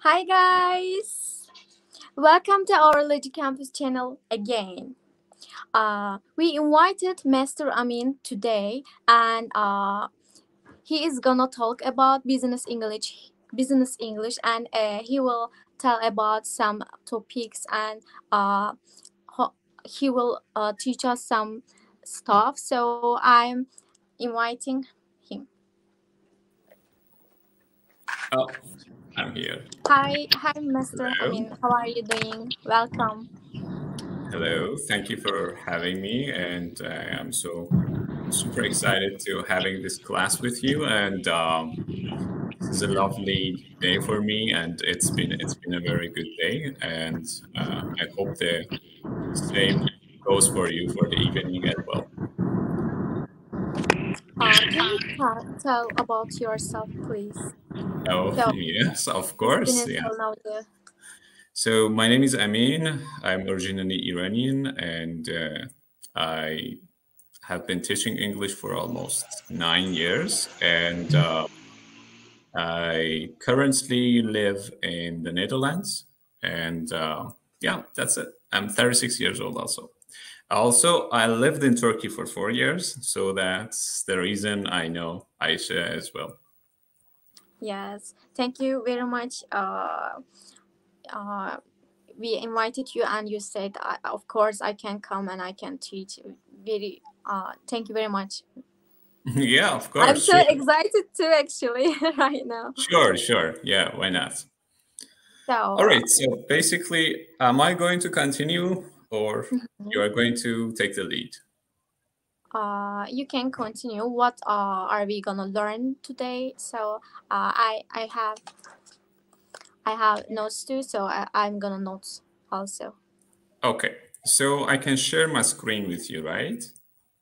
Hi guys! Welcome to our Logic Campus channel again. We invited Master Amin today, and he is gonna talk about business English, and he will tell about some topics, and he will teach us some stuff. So I'm inviting him. Oh, I'm here. Hi, Master Hello. Amin. How are you doing? Welcome. Hello. Thank you for having me, and I am so super excited to having this class with you. And this is a lovely day for me, and it's been a very good day. And I hope the same goes for you for the evening as well. Can you tell about yourself, please? Oh, So, yes, of course. Yeah. So my name is Amin. I'm originally Iranian, and I have been teaching English for almost 9 years, and I currently live in the Netherlands. And yeah, that's it. I'm 36 years old also. Also, I lived in Turkey for 4 years, so that's the reason I know Aisha as well. Yes, thank you very much. We invited you, and you said, "Of course, I can come and I can teach." Thank you very much. Yeah, of course. I'm so excited too, actually, right now. Sure. Yeah, why not? So, all right. So basically, am I going to continue, or you are going to take the lead? You can continue. What are we gonna learn today? So, I have notes too, so I'm gonna notes also. Okay, so I can share my screen with you, right?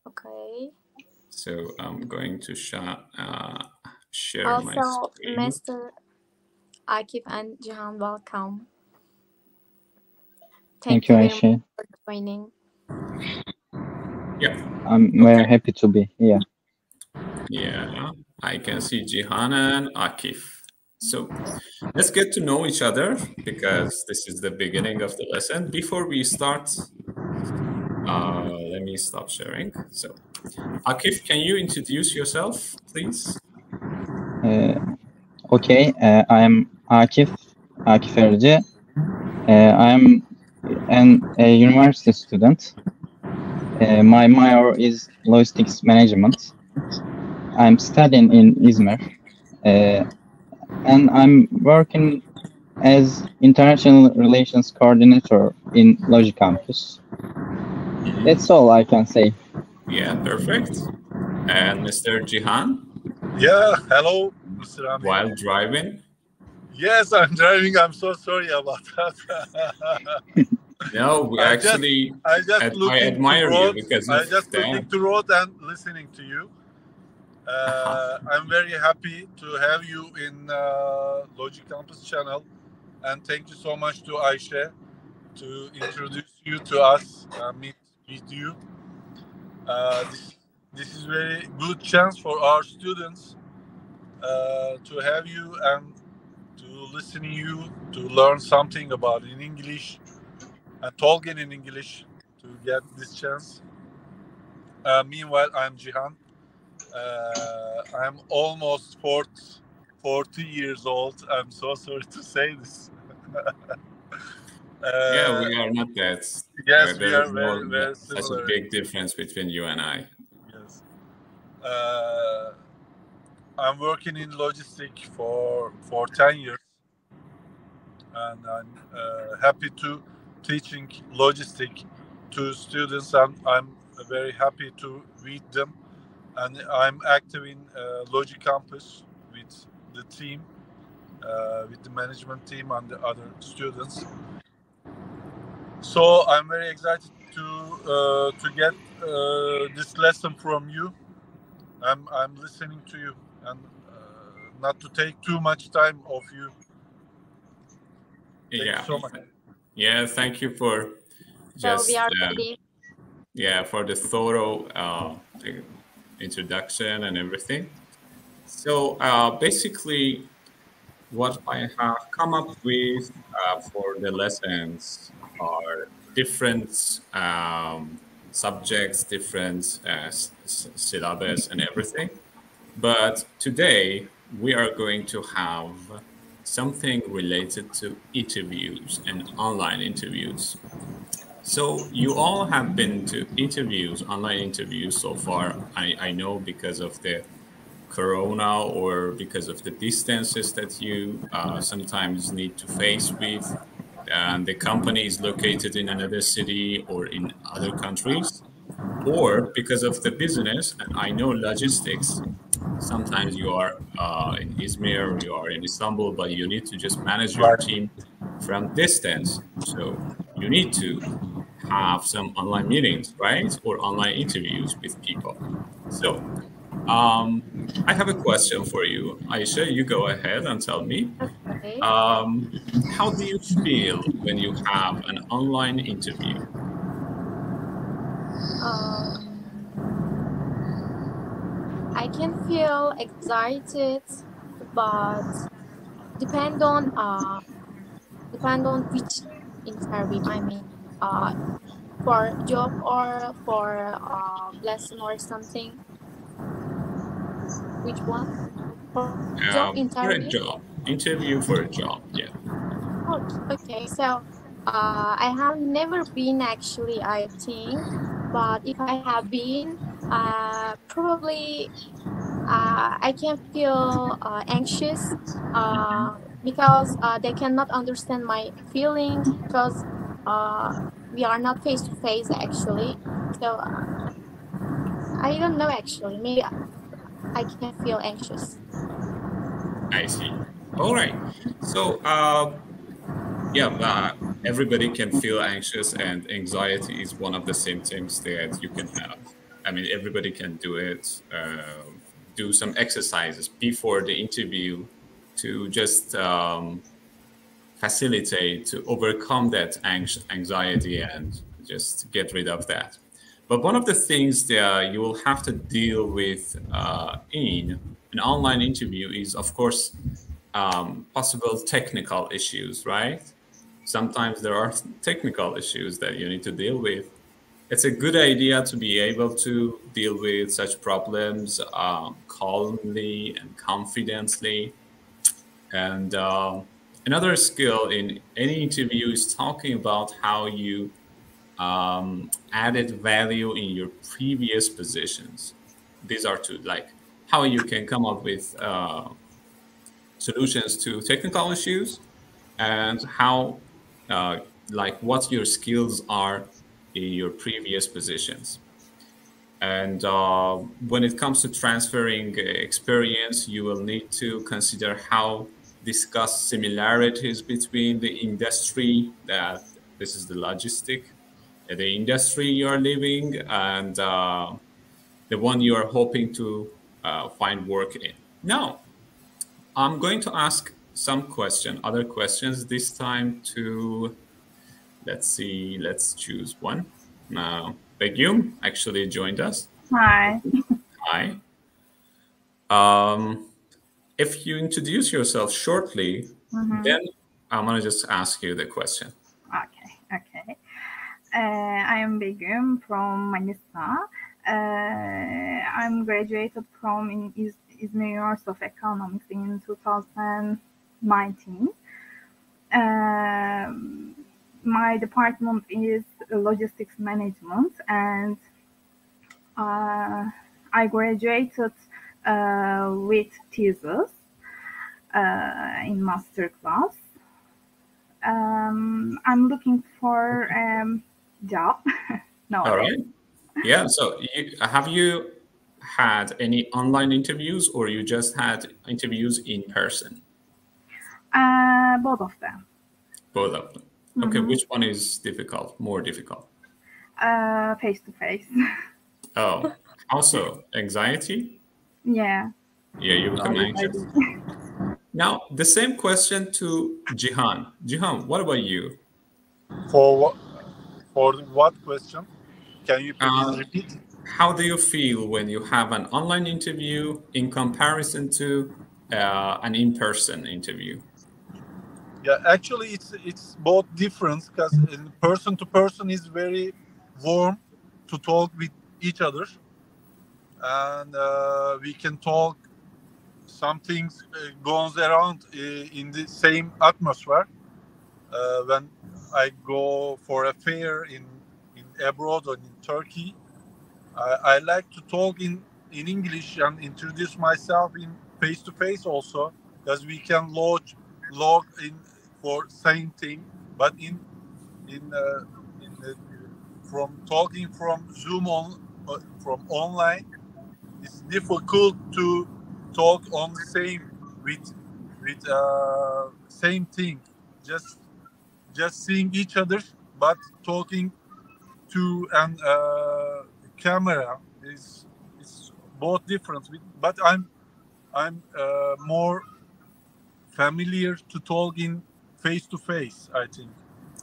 Okay. So I'm going to share Also, my screen. Mr. Akif and Jihan, welcome. Thank you, very Aisha. much for joining. Yeah. I'm very happy to be here. Yeah, I can see Jihan and Akif. So let's get to know each other, because this is the beginning of the lesson. Before we start, let me stop sharing. So Akif, can you introduce yourself, please? Okay, I am Akif Erci. I am a university student. My major is logistics management. I'm studying in Izmir, and I'm working as international relations coordinator in Logic Campus. That's all I can say. Yeah, perfect. And Mr. Jihan? Yeah, hello, Mr. Amin. While driving? Yes, I'm driving. I'm so sorry about that. No, I admire you because I just looking to road and listening to you. I'm very happy to have you in Logic Campus channel, and thank you so much to Aisha to introduce you to us, meet you. This is very good chance for our students to have you and to listen to you, to learn something about in English and talking in English, to get this chance. Meanwhile, I'm Jihan. I'm almost 40 years old. I'm so sorry to say this. Yeah, we are not that. Yes, we are very such similar. a big difference between you and I. Yes. I'm working in logistics for 10 years, and I'm happy to teaching logistics to students, and I'm very happy to read them. And I'm active in Logic Campus with the team, with the management team and the other students. So I'm very excited to get this lesson from you. I'm listening to you, and not to take too much time of you. Thank you so much. Yeah, thank you for just for the thorough introduction and everything. So basically, what I have come up with for the lessons are different subjects, different syllabus and everything. But today we are going to have something related to interviews and online interviews. So you all have been to interviews, online interviews so far. I know because of the corona or because of the distances that you sometimes need to face with, and the company is located in another city or in other countries, or because of the business. And I know logistics, sometimes you are in Izmir, you are in Istanbul, but you need to just manage your Right. team from distance. So you need to have some online meetings, right? Or online interviews with people. So I have a question for you. Aisha, you go ahead and tell me. Okay. How do you feel when you have an online interview? I can feel excited, but depend on which interview. I mean, for job or for lesson or something. Which one? For job For a interview. job, interview for a job, yeah. Okay, so I have never been actually, I think, but if I have been, probably I can feel anxious because they cannot understand my feeling because we are not face to face actually. So I don't know actually. Maybe I can feel anxious. I see. All right. So, yeah, everybody can feel anxious, and anxiety is one of the symptoms that you can have. I mean, everybody can do it. Do some exercises before the interview to just facilitate to overcome that anxiety and just get rid of that. But one of the things that you will have to deal with in an online interview is, of course, possible technical issues, right? Sometimes there are technical issues that you need to deal with. It's a good idea to be able to deal with such problems calmly and confidently. And another skill in any interview is talking about how you added value in your previous positions. These are two, like how you can come up with solutions to technical issues, and how, uh, like, what your skills are in your previous positions. And when it comes to transferring experience, you will need to consider how discuss similarities between the industry, that this is the logistic, the industry you are living, and the one you are hoping to find work in. Now, I'm going to ask some other questions this time to, let's see, let's choose one. Now, Begum actually joined us. Hi. Hi. If you introduce yourself shortly, then I'm going to just ask you the question. Okay. I am Begum from Manisa. I'm graduated from Izmir University of Economics in 2019. My department is logistics management, and I graduated with thesis in master class. I'm looking for job All nowadays. right. Yeah. So have you had any online interviews, or you just had interviews in person? Both of them. Both of them. Okay. Which one is difficult? More difficult? Face to face. Oh, also anxiety? Yeah. Yeah, you become anxious. Now, the same question to Jihan. Jihan, what about you? For what question? Can you please repeat? How do you feel when you have an online interview in comparison to an in-person interview? Yeah, actually, it's both different because person to person is very warm to talk with each other, and we can talk. Some things goes around in the same atmosphere. When I go for a fair in abroad or in Turkey, I like to talk in English and introduce myself in face to face also, because we can log in for same thing, but from talking from Zoom from online, it's difficult to talk on the same with same thing, just seeing each other, but talking to an camera is both different. But I'm more familiar to talk in face to face, I think.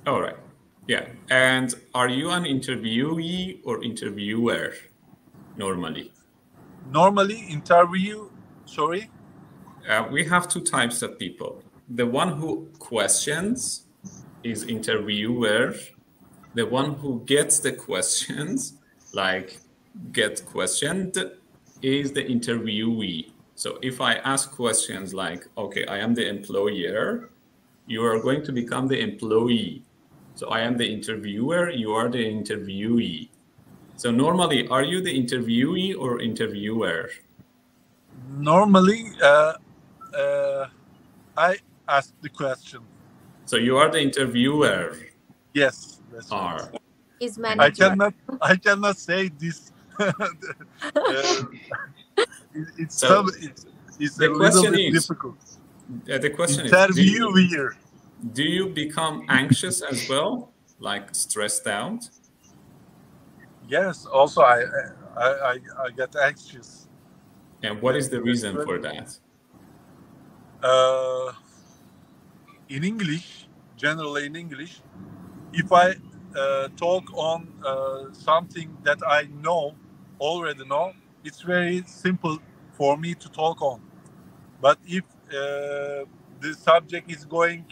All right. Yeah. And are you an interviewee or interviewer normally? Normally, interview. Sorry. We have two types of people. The one who questions is interviewer. The one who gets the questions, like get questioned, is the interviewee. So if I ask questions like, okay, I am the employer, you are going to become the employee. So I am the interviewer, you are the interviewee. So normally, are you the interviewee or interviewer? Normally, I ask the question. So you are the interviewer. Yes, that's right. Is I manager. cannot say this. It's So it's the a little question bit is- difficult. The question is, Interviewer. do you become anxious as well, like stressed out? Yes. Also, I get anxious. And what is the reason for that? In English, generally in English, if I talk on something that I already know, it's very simple for me to talk on. But if the subject is going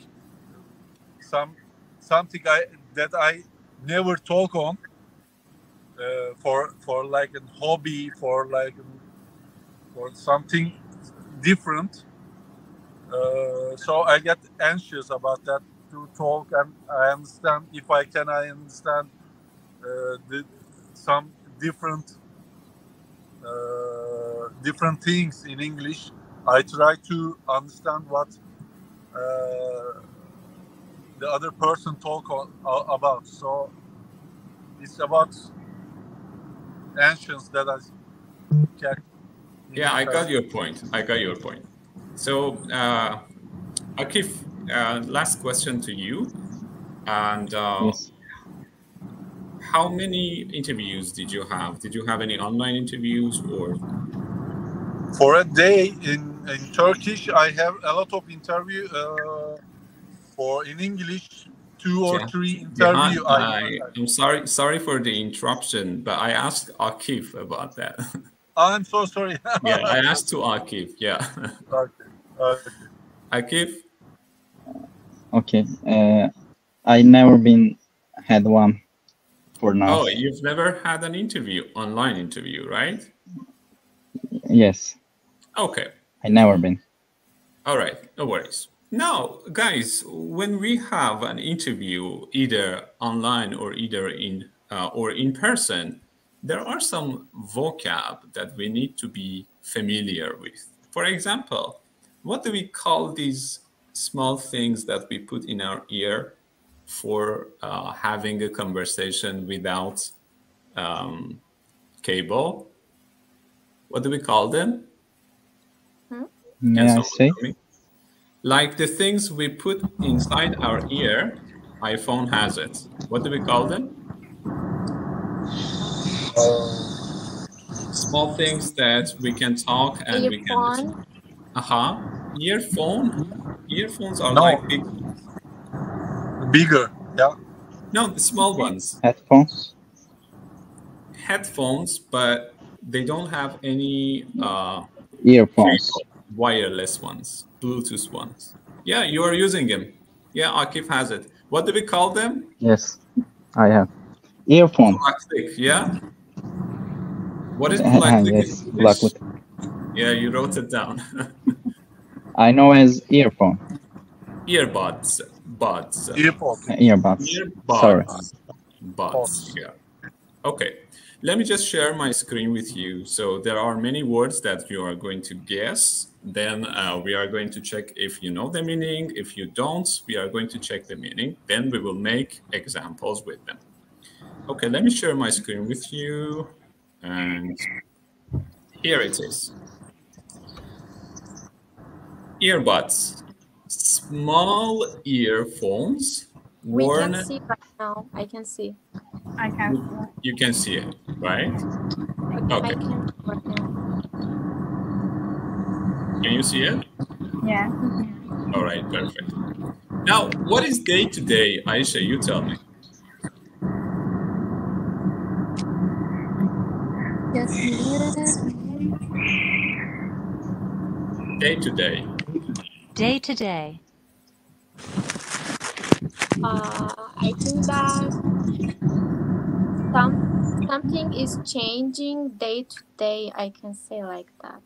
something that I never talk on, for like a hobby, for something different, so I get anxious about that to talk, and I understand if I understand some different things in English. I try to understand what the other person talk about. So it's about anxious that I get. Yeah, I got your point. So, Akif, last question to you. And Yes. how many interviews did you have? Did you have any online interviews or? For a day in Turkish, I have a lot of interview. In English, 2 or 3 interview. I'm sorry for the interruption, but I asked Akif about that. I'm so sorry. Yeah, I asked to Akif. Yeah. Okay. Akif. Okay. I never had one for now. Oh, you've never had an online interview, right? Yes. Okay. I never been. All right, no worries. Now, guys, when we have an interview, either online or in person, there are some vocab that we need to be familiar with. For example, what do we call these small things that we put in our ear for having a conversation without cable? What do we call them? May I say? Like the things we put inside our ear, iPhone has it. What do we call them? Small things that we can talk and we can listen. Earphones are like bigger. Yeah. No, the small ones. Headphones, but they don't have any earphones. wireless ones, Bluetooth ones. Yeah, you are using them. Yeah, Akif has it. What do we call them? Yes, I have. Earphone. Kulaklık, yeah? What is kulaklık Yes, in English? kulaklık. Yeah, you wrote it down. I know as earphone. Earbuds. Buds. Earpod. Earbuds. Sorry. Buds, yeah. Okay, let me just share my screen with you. So there are many words that you are going to guess. Then we are going to check if you know the meaning. If you don't, we are going to check the meaning. Then we will make examples with them. Okay, let me share my screen with you. And here it is. Earbuds. Small earphones We worn. can see right now. I can see. I can. You can see it, right? I Okay. can see right now. Can you see it? Yeah. All right, perfect. Now, what is day to day? Aisha, you tell me. Just a minute. Day to day. Day to day. I think that something is changing day to day. I can say like that.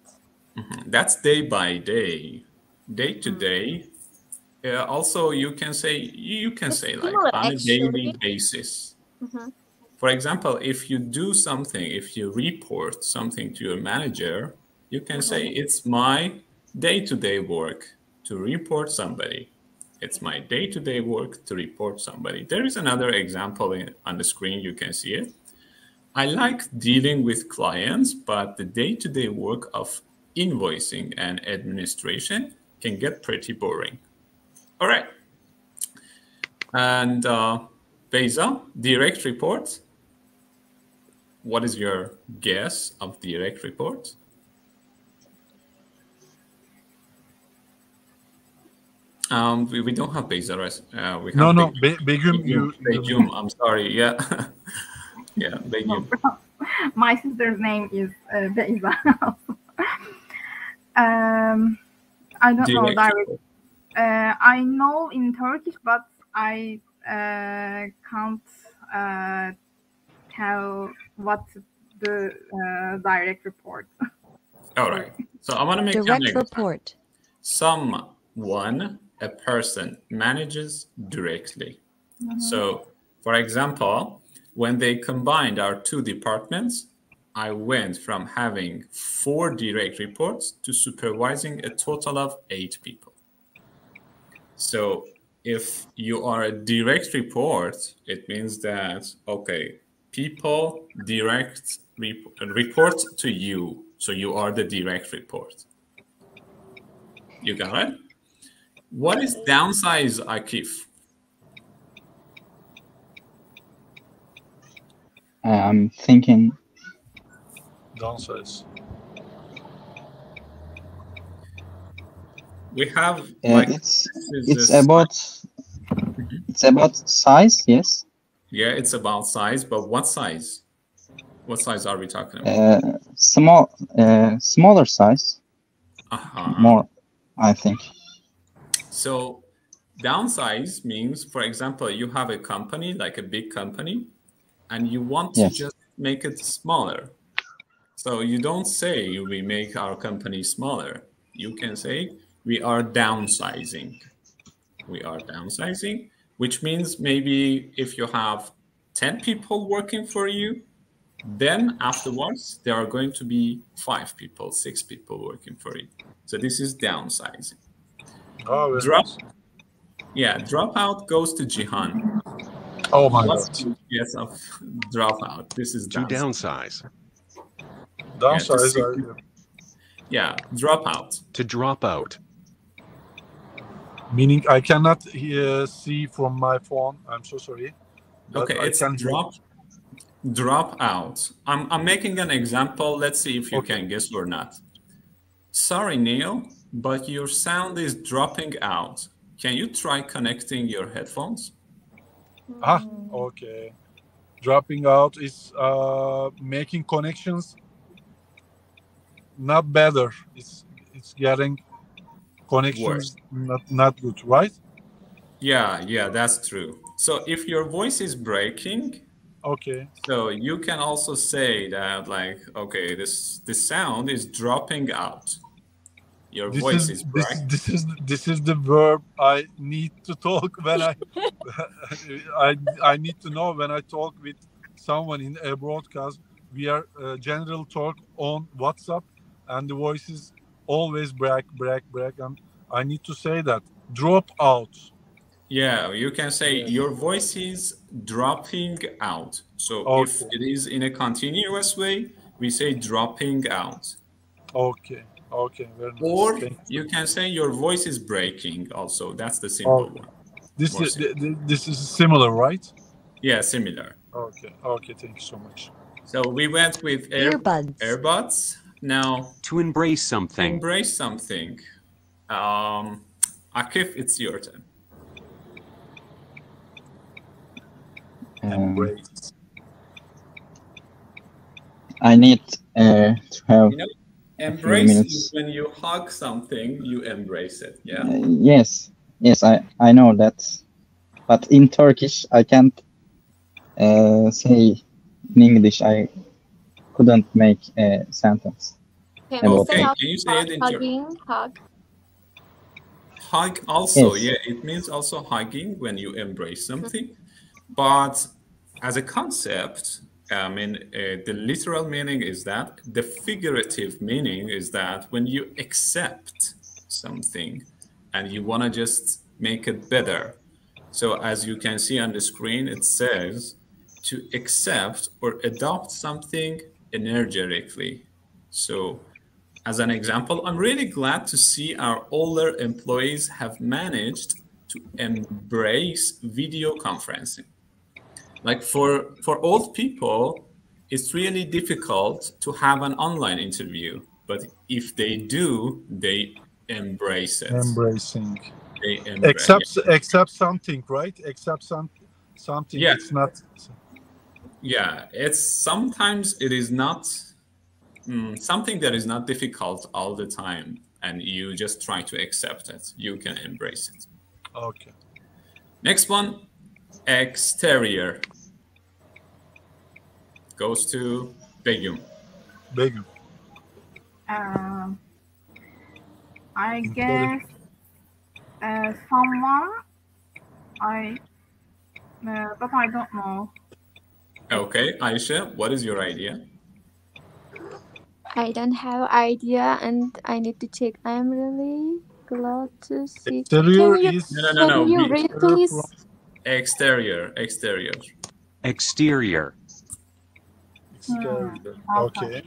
That's day by day. Day to day. Also, you can say It's like similar, on a daily actually. basis. Mhm. For example, if you do something, if you report something to your manager, you can say it's my day-to-day work to report somebody. It's my day-to-day work to report somebody. There is another example on the screen. You can see it. I like dealing with clients, but the day-to-day work of invoicing and administration can get pretty boring. All right. And Beyza, direct reports. What is your guess of direct reports? We don't have Beyza, right? We have No. Begüm, you. Begüm, I'm sorry. Yeah. Yeah, Begüm. My sister's name is Beyza. I don't know Direct direct. report. I know in Turkish, but I can't tell what the direct report. All right. So I want to make an Direct example. report. Someone, a person, manages directly. So, for example, when they combined our two departments, I went from having 4 direct reports to supervising a total of 8 people. So if you are a direct report, it means that, okay, people direct report to you. So you are the direct report. You got it? What is downsize, Akif? I'm thinking. Downsize. We have It's about size. Yes. Yeah, it's about size, but what size? What size are we talking about? Smaller size. More, I think. So downsize means, for example, you have a company, like a big company, and you want to just make it smaller. So you don't say we make our company smaller. You can say we are downsizing. We are downsizing, which means maybe if you have 10 people working for you, then afterwards there are going to be 5 people, 6 people working for you. So this is downsizing. Oh, Dropout goes to Jihan. Oh my God. Yes, of dropout. This is to downsize. Downsize. Dropout. To drop out. Meaning I cannot see from my phone. I'm so sorry. Okay, it's drop out. I'm making an example. Let's see if you can guess or not. Sorry, Neil, but your sound is dropping out. Can you try connecting your headphones? Okay. Dropping out is making connections not better. It's it's getting connections not good, right? Yeah, that's true. So if your voice is breaking, Okay. so you can also say that, like, okay, this sound is dropping out. Your voice is breaking. This is the verb I need to talk when I need to know when I talk with someone in a broadcast. We are general talk on WhatsApp, and the voice is always break, and I need to say that drop out. Yeah, you can say your voice is dropping out. So if it is in a continuous way, we say dropping out. Okay, very nice. Or you can say your voice is breaking also. That's the simple one. This is similar, right? Yeah, similar. Okay, thank you so much. So we went with earbuds. Now, to embrace something. Embrace something. Akif, it's your turn. Embrace. I need to have. Embrace is when you hug something, you embrace it. Yeah. Yes, I know that, but in Turkish I can't say in English. I couldn't make a sentence. Okay, can you say it in hugging, hug? Hug also, yes. Yeah, it means also hugging when you embrace something. But as a concept, I mean, the literal meaning is that, the figurative meaning is that when you accept something and you want to just make it better. So as you can see on the screen, it says to accept or adopt something energetically. So as an example, I'm really glad to see our older employees have managed to embrace video conferencing. Like for old people, it's really difficult to have an online interview, but if they do, they embrace it. Embracing. They embrace, accept something, right? Accept something. Yeah. It's not. Yeah, it's sometimes it is not something that is not difficult all the time, and you just try to accept it. You can embrace it. Okay. Next one, exterior. Goes to Begum. Begum. I guess someone. But I don't know. Okay, Aisha, what is your idea? I don't have idea, and I need to check. I'm really glad to see. Exterior Can you, is No. Can you read, please? Exterior. Exterior. Okay.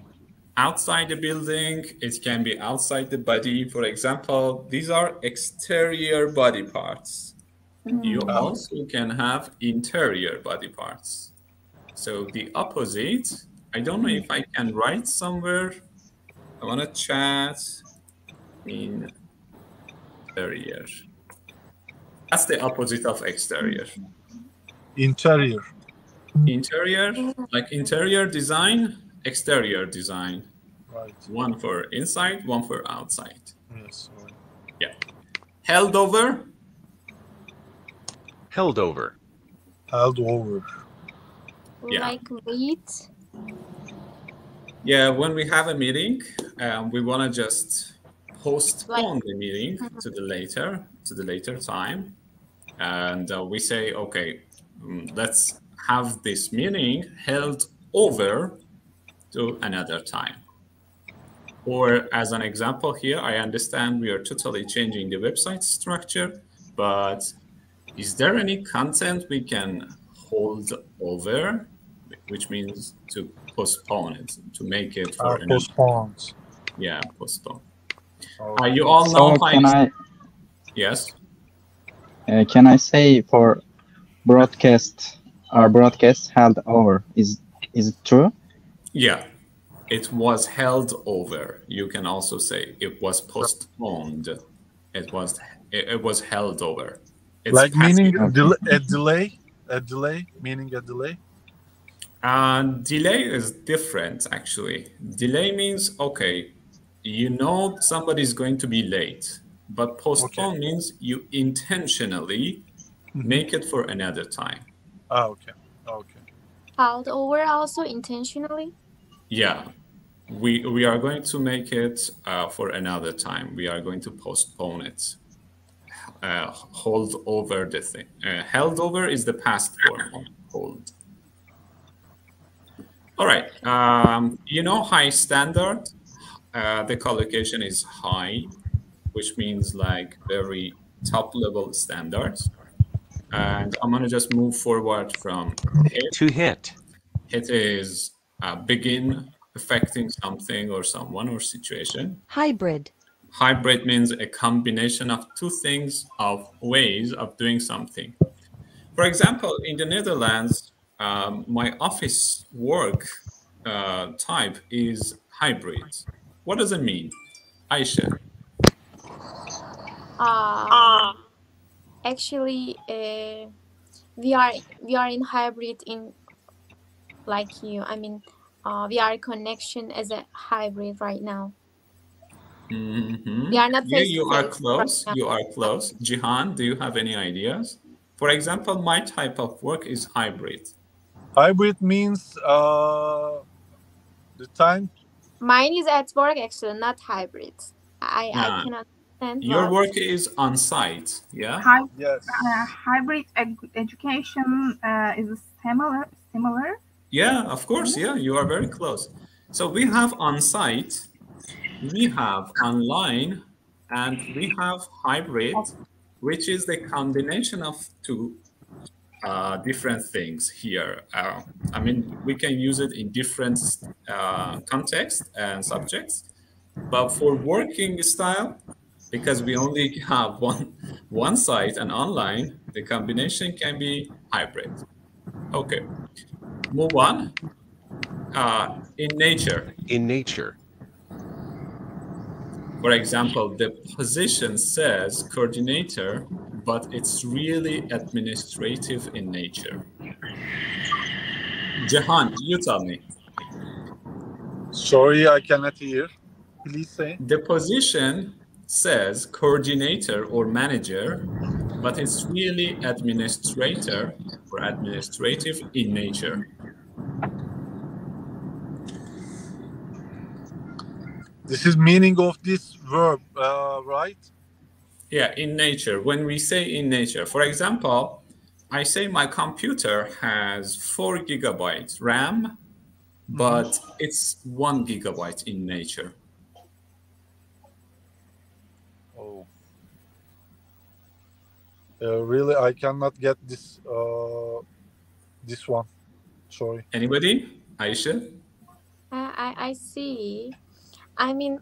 Outside the building, it can be outside the body. For example, these are exterior body parts. You also can have interior body parts. So the opposite, I don't know if I can write somewhere. I want to chat interior. That's the opposite of exterior. Interior. Interior, like interior design, exterior design. Right. One for inside, one for outside. Yes. Right. Yeah. Held over. Held over. Held over. Yeah. Like wait. Yeah, when we have a meeting, we want to just postpone the meeting to the later time, and we say, okay, let's have this meeting held over to another time. Or as an example here, I understand we are totally changing the website structure, but is there any content we can hold over, which means to postpone it, to make it for postpone. Yeah, postpone. Okay. You all know So Yes. Can I say for broadcast, our broadcast held over? Is it true? Yeah, it was held over. You can also say it was postponed. It was held over. It's like passive. meaning a delay, meaning a delay. Delay is different, actually. Delay means, okay, you know somebody is going to be late, but postpone means you intentionally make it for another time. Ah, okay. Okay. Held over also intentionally. Yeah, we are going to make it for another time. We are going to postpone it. Hold over the thing. Held over is the past form of hold. All right. You know, high standard. The collocation is high, which means like very top level standards. And I'm going to just move forward from hit. To hit. Hit is begin affecting something or someone or situation. Hybrid. Hybrid means a combination of two things, of ways of doing something. For example, in the Netherlands, my office work type is hybrid. What does it mean? Aisha. Actually, we are in hybrid in like you. I mean, we are connection as a hybrid right now. We are not. Yeah, you are close. You are close. Jihan, do you have any ideas? For example, my type of work is hybrid. Hybrid means the time. Mine is at work actually, not hybrid. I cannot understand. Your work is on site, yeah? Yes. Hybrid education is similar. Yeah, of course. Yeah, you are very close. So we have on site, we have online, and we have hybrid, which is the combination of two different things here. I mean, we can use it in different contexts and subjects, but for working style, because we only have one site and online, the combination can be hybrid. Okay, move on. In nature. In nature. For example, the position says coordinator, but it's really administrative in nature. Jahan, you tell me. Sorry, I cannot hear. Please say. The position says coordinator or manager, but it's really administrator or administrative in nature. This is meaning of this verb, right? Yeah, in nature. When we say in nature, for example, I say my computer has 4 GB RAM, but it's 1 GB in nature. Oh. Really, I cannot get this this one. Sorry. Anybody? Aisha? I see. I mean,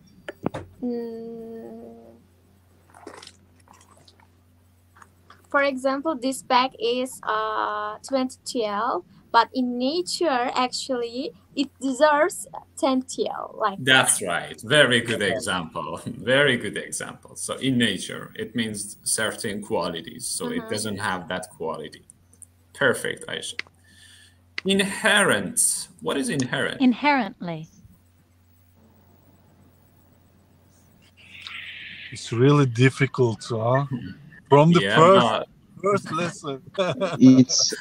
for example, this bag is 20 TL, but in nature, actually, it deserves 10 TL. Like that's right. Very good example. Very good example. So in nature, it means certain qualities. So it doesn't have that quality. Perfect, Aisha. Inherent. What is inherent? Inherently. It's really difficult, huh? From the first lesson. It's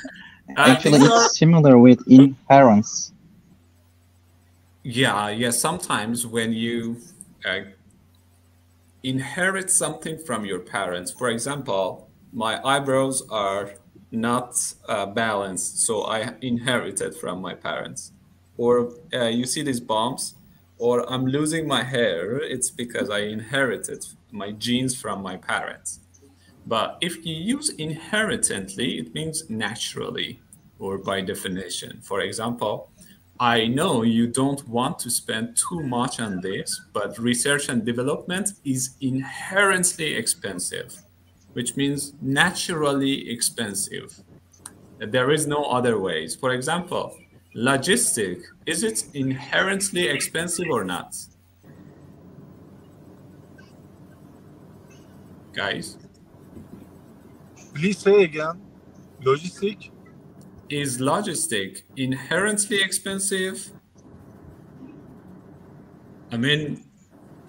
actually it's similar with inherence. Yeah. Sometimes when you inherit something from your parents, for example, my eyebrows are not balanced, so I inherited from my parents. Or you see these bumps, or I'm losing my hair, it's because I inherited my genes from my parents. But if you use inherently, it means naturally or by definition. For example, I know you don't want to spend too much on this, but research and development is inherently expensive, which means naturally expensive. There is no other ways. For example, logistic, is it inherently expensive or not? Guys? Please say again. Logistic? Is logistic inherently expensive? I mean,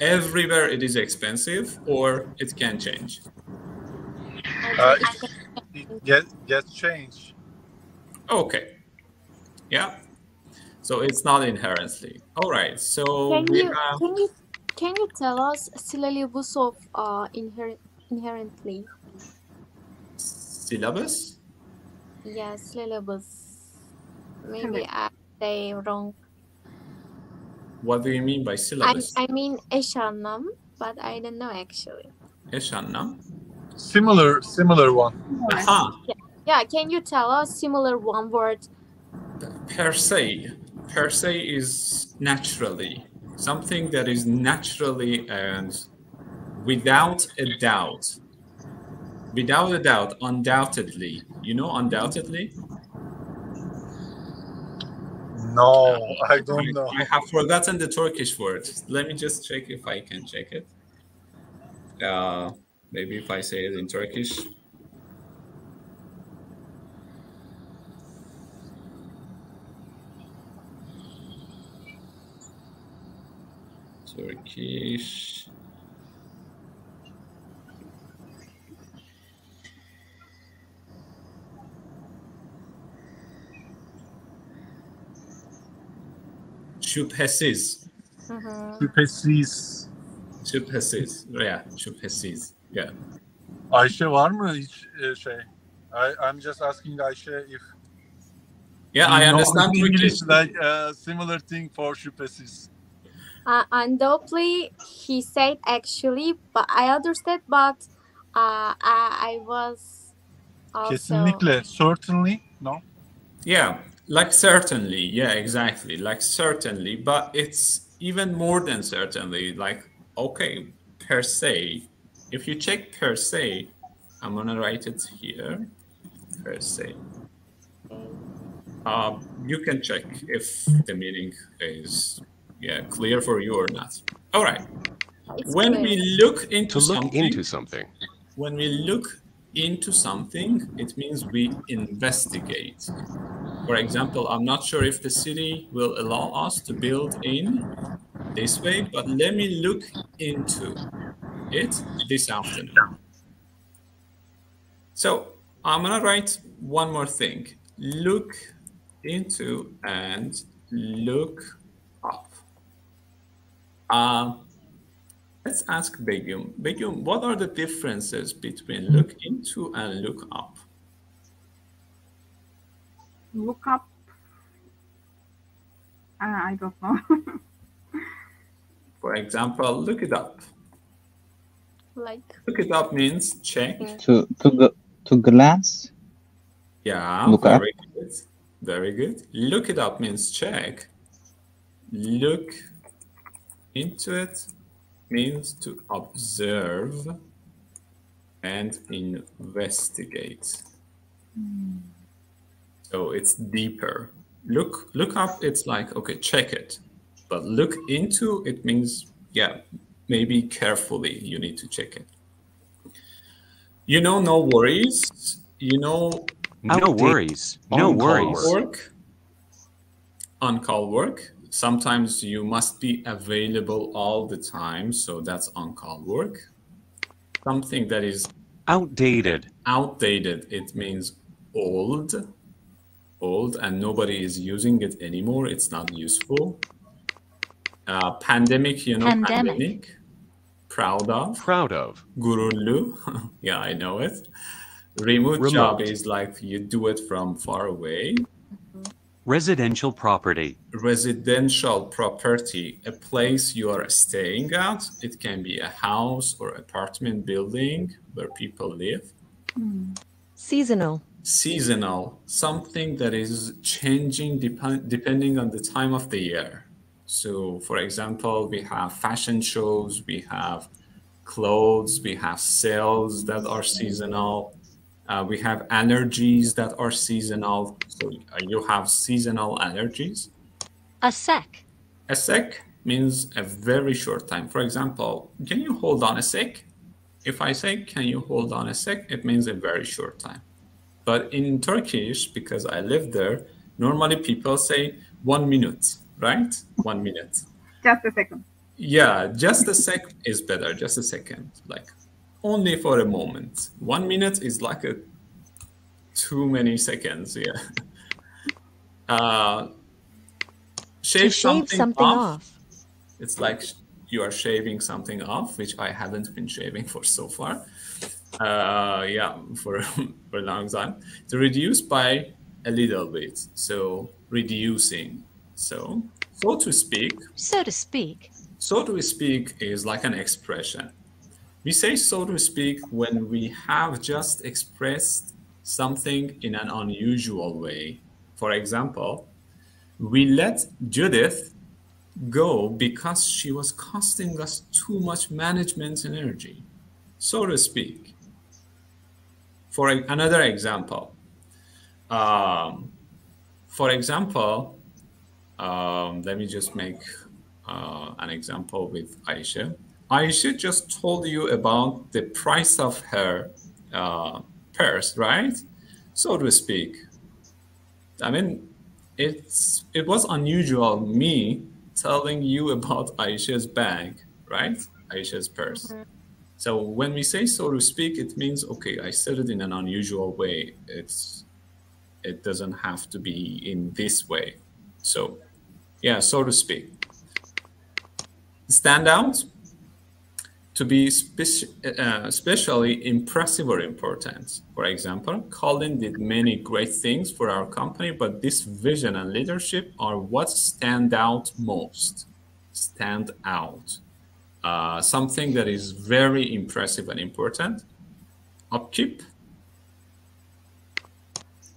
everywhere it is expensive, or it can change? It gets changed. Okay. Yeah. So it's not inherently. All right. So can you tell us syllabus of inherently? Syllabus? Yes, syllabus. Maybe I say wrong. What do you mean by syllabus? I mean eş anlam, but I don't know actually. Eş anlam? Similar one. Aha. Yeah, can you tell us similar one word? Per se. Per se is naturally. Something that is naturally and without a doubt. Without a doubt, undoubtedly. You know undoubtedly? No, I don't know. I have forgotten the Turkish word. Let me just check if I can check it. Maybe if I say it in Turkish. Turkish. Şüphesiz. Şüphesiz. Şüphesiz. Yeah, şüphesiz. Yeah. Ayşe var mı hiç şey? I'm just asking Ayşe if. Yeah, I understand English Turkish. like a similar thing for şüphesiz. Undoubtedly, he said actually, but I understand. But I was also. Kesinlikle, certainly, no. Yeah, like certainly. Yeah, exactly. Like certainly, but it's even more than certainly. Like, okay, per se. If you check per se, I'm gonna write it here. Per se. You can check if the meaning is clear for you or not. All right. When clear. we look into something. When we look into something, it means we investigate. For example, I'm not sure if the city will allow us to build in this way, but let me look into it this afternoon. So I'm gonna write one more thing. Look into and look up. Let's ask Begum. Begum, what are the differences between look into and look up? Look up. I don't know. For example, look it up. Like Look it up means check. To glance. Yeah, Look up. very good. Very good. Look it up means check. Look into it means to observe and investigate. So it's deeper. Look up, it's like, okay, check it. But look into it means, yeah, maybe carefully you need to check it. You know, no worries. You know, No worries. No worries. work. On-call work. Sometimes you must be available all the time, so that's on-call work. Something that is Outdated. outdated, it means old, and nobody is using it anymore. It's not useful. Pandemic, you know, pandemic. Proud of. Proud of. Gururlu. Yeah, I know it. Remote job is like you do it from far away. Residential property. Residential property, a place you are staying at. It can be a house or apartment building where people live. Seasonal. Seasonal, something that is changing depending on the time of the year. So, for example, we have fashion shows, we have clothes, we have sales that are seasonal. We have allergies that are seasonal. So you have seasonal allergies. A sec. A sec means a very short time. For example, can you hold on a sec? If I say, can you hold on a sec? It means a very short time. But in Turkish, because I live there, normally people say 1 minute, right? 1 minute. Just a second. Yeah, just a sec is better. Just a second, like only for a moment. 1 minute is like a too many seconds. Yeah. To Shave shave something off. It's like you are shaving something off, which I haven't been shaving for so far. Yeah, for for a long time. To reduce by a little bit. So reducing. So to speak. So to speak. So to speak is like an expression. We say so to speak when we have just expressed something in an unusual way. For example, we let Judith go because she was costing us too much management energy, so to speak. For another example, let me just make an example with Aisha. Aisha just told you about the price of her purse, right? So to speak. I mean, it was unusual me telling you about Aisha's bag, right? Aisha's purse. So when we say so to speak, it means, okay, I said it in an unusual way. It doesn't have to be in this way. So yeah, so to speak. Stand out, to be especially impressive or important. For example, Colin did many great things for our company, but this vision and leadership are what stand out most. Stand out. Something that is very impressive and important. Upkeep.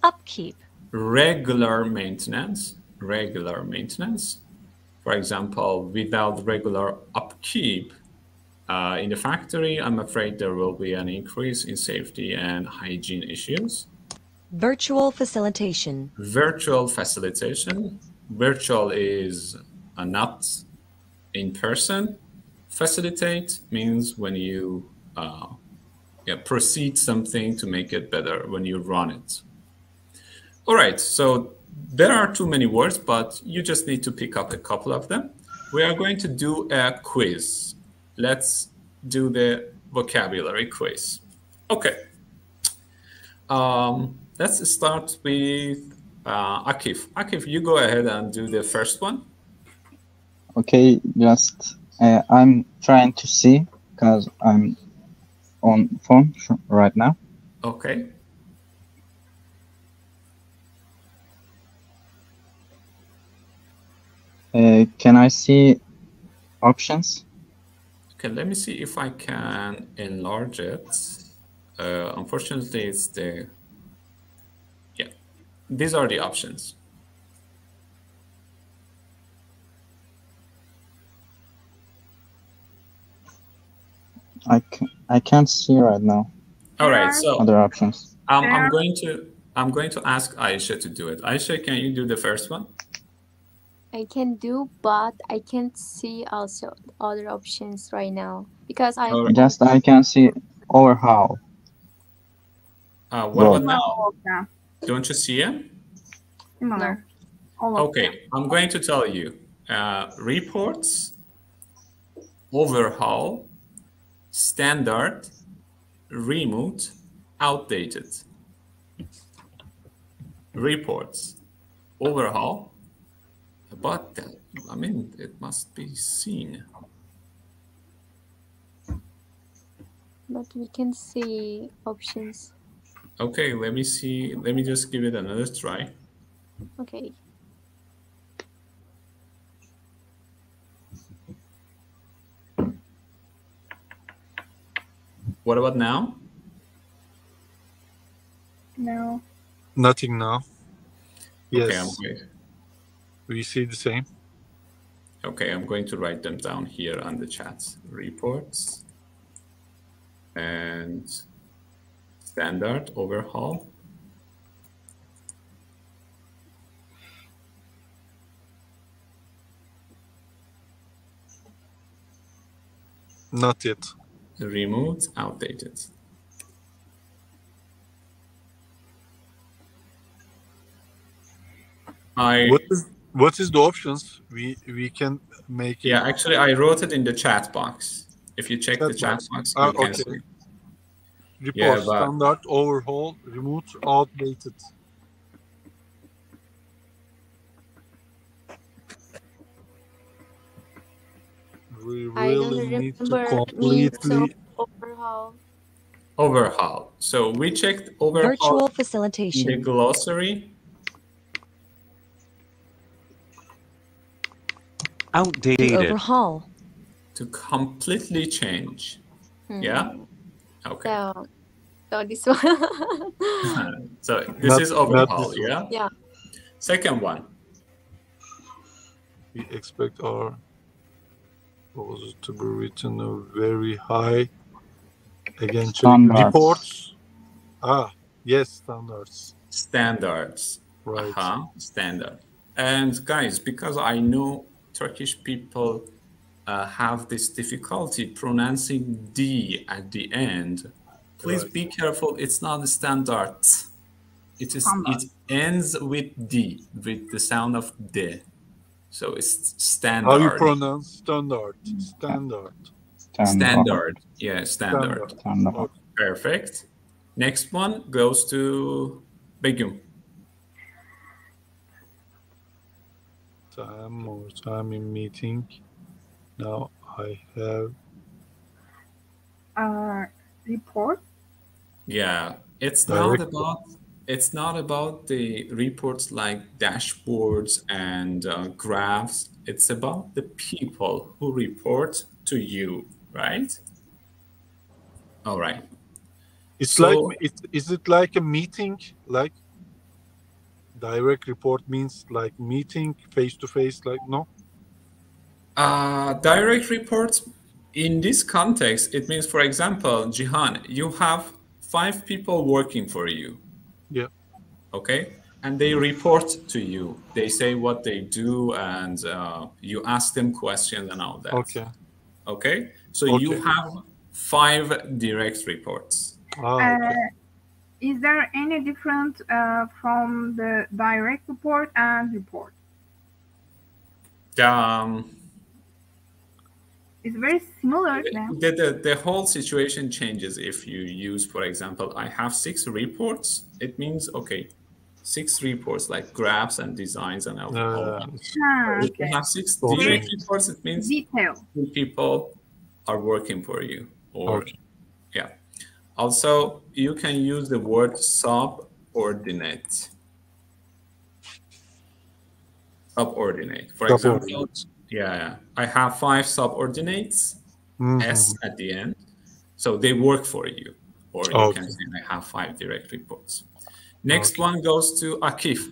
Upkeep. Regular maintenance. Regular maintenance. For example, without regular upkeep in the factory, I'm afraid there will be an increase in safety and hygiene issues. Virtual facilitation. Virtual facilitation. Virtual is not in person. Facilitate means when you proceed something to make it better, when you run it. All right, so there are too many words, but you just need to pick up a couple of them. We are going to do a quiz. Let's do the vocabulary quiz. Okay. Let's start with Akif. Akif, you go ahead and do the first one. Okay, just I'm trying to see because I'm on phone right now. Okay. Can I see options? Okay, let me see if I can enlarge it. Unfortunately, it's the, yeah, these are the options. I can't see right now. All right, so other options. I'm going to ask Aisha to do it. Aisha, can you do the first one? I can do, but I can't see also other options right now because I just I can see overhaul. What about now? Don't you see it? No. Okay, I'm going to tell you. Reports, overhaul, standard, remote, outdated. Reports, overhaul, but I mean, it must be seen. But we can see options. Okay, let me see. Let me just give it another try. Okay. What about now? No. Nothing now. Yes. Okay, I'm good. We see the same. Okay, I'm going to write them down here on the chat. Reports and standard overhaul. Not yet. Removed, outdated. What is the options? We can make it. Yeah, actually, I wrote it in the chat box. If you check the chat box, you can see. Report, Yeah, but standard, overhaul, remove, outdated. We I don't really need to remember means completely of overhaul. overhaul. So we checked overhaul Virtual in the facilitation. glossary. To Outdated. overhaul. To completely change. Yeah? Okay. So this one. So this Not- is not overhaul, this one. yeah? Yeah. Second one. we expect our proposal to be written a very high. Again, check Standards. reports. Yes, standards. Standards. Right. Standard. And guys, because I know Turkish people have this difficulty pronouncing D at the end, please Right. be careful. It's not a standard. It ends with D, with the sound of D. So it's standard. How you pronounce standard? Standard. Standard. Yeah, standard. Standard. Okay. Perfect. Next one goes to Begum. Time in meeting. Now I have Report. Yeah, it's Direct. not about the reports like dashboards and graphs. It's about the people who report to you, right? All right. It's So- like is it like a meeting? Like direct report means like meeting face to face, like no? Direct reports in this context, it means, for example, Jihan, you have 5 people working for you. Yeah. Okay. And they report to you. They say what they do, and you ask them questions and all that. Okay. Okay. So you Okay. have 5 direct reports. Okay. Is there any difference from the direct report and report? It's very similar then. The whole situation changes if you use, for example, I have 6 reports. It means, okay, 6 reports like graphs and designs and all that. If you have 6 Okay. direct reports, it means Detail. 2 people are working for you. Or Okay. yeah. Also, you can use the word subordinate. Subordinate. For example, yeah, I have 5 subordinates, S at the end. So they work for you. Or you can say I have 5 direct reports. Next one goes to Akif.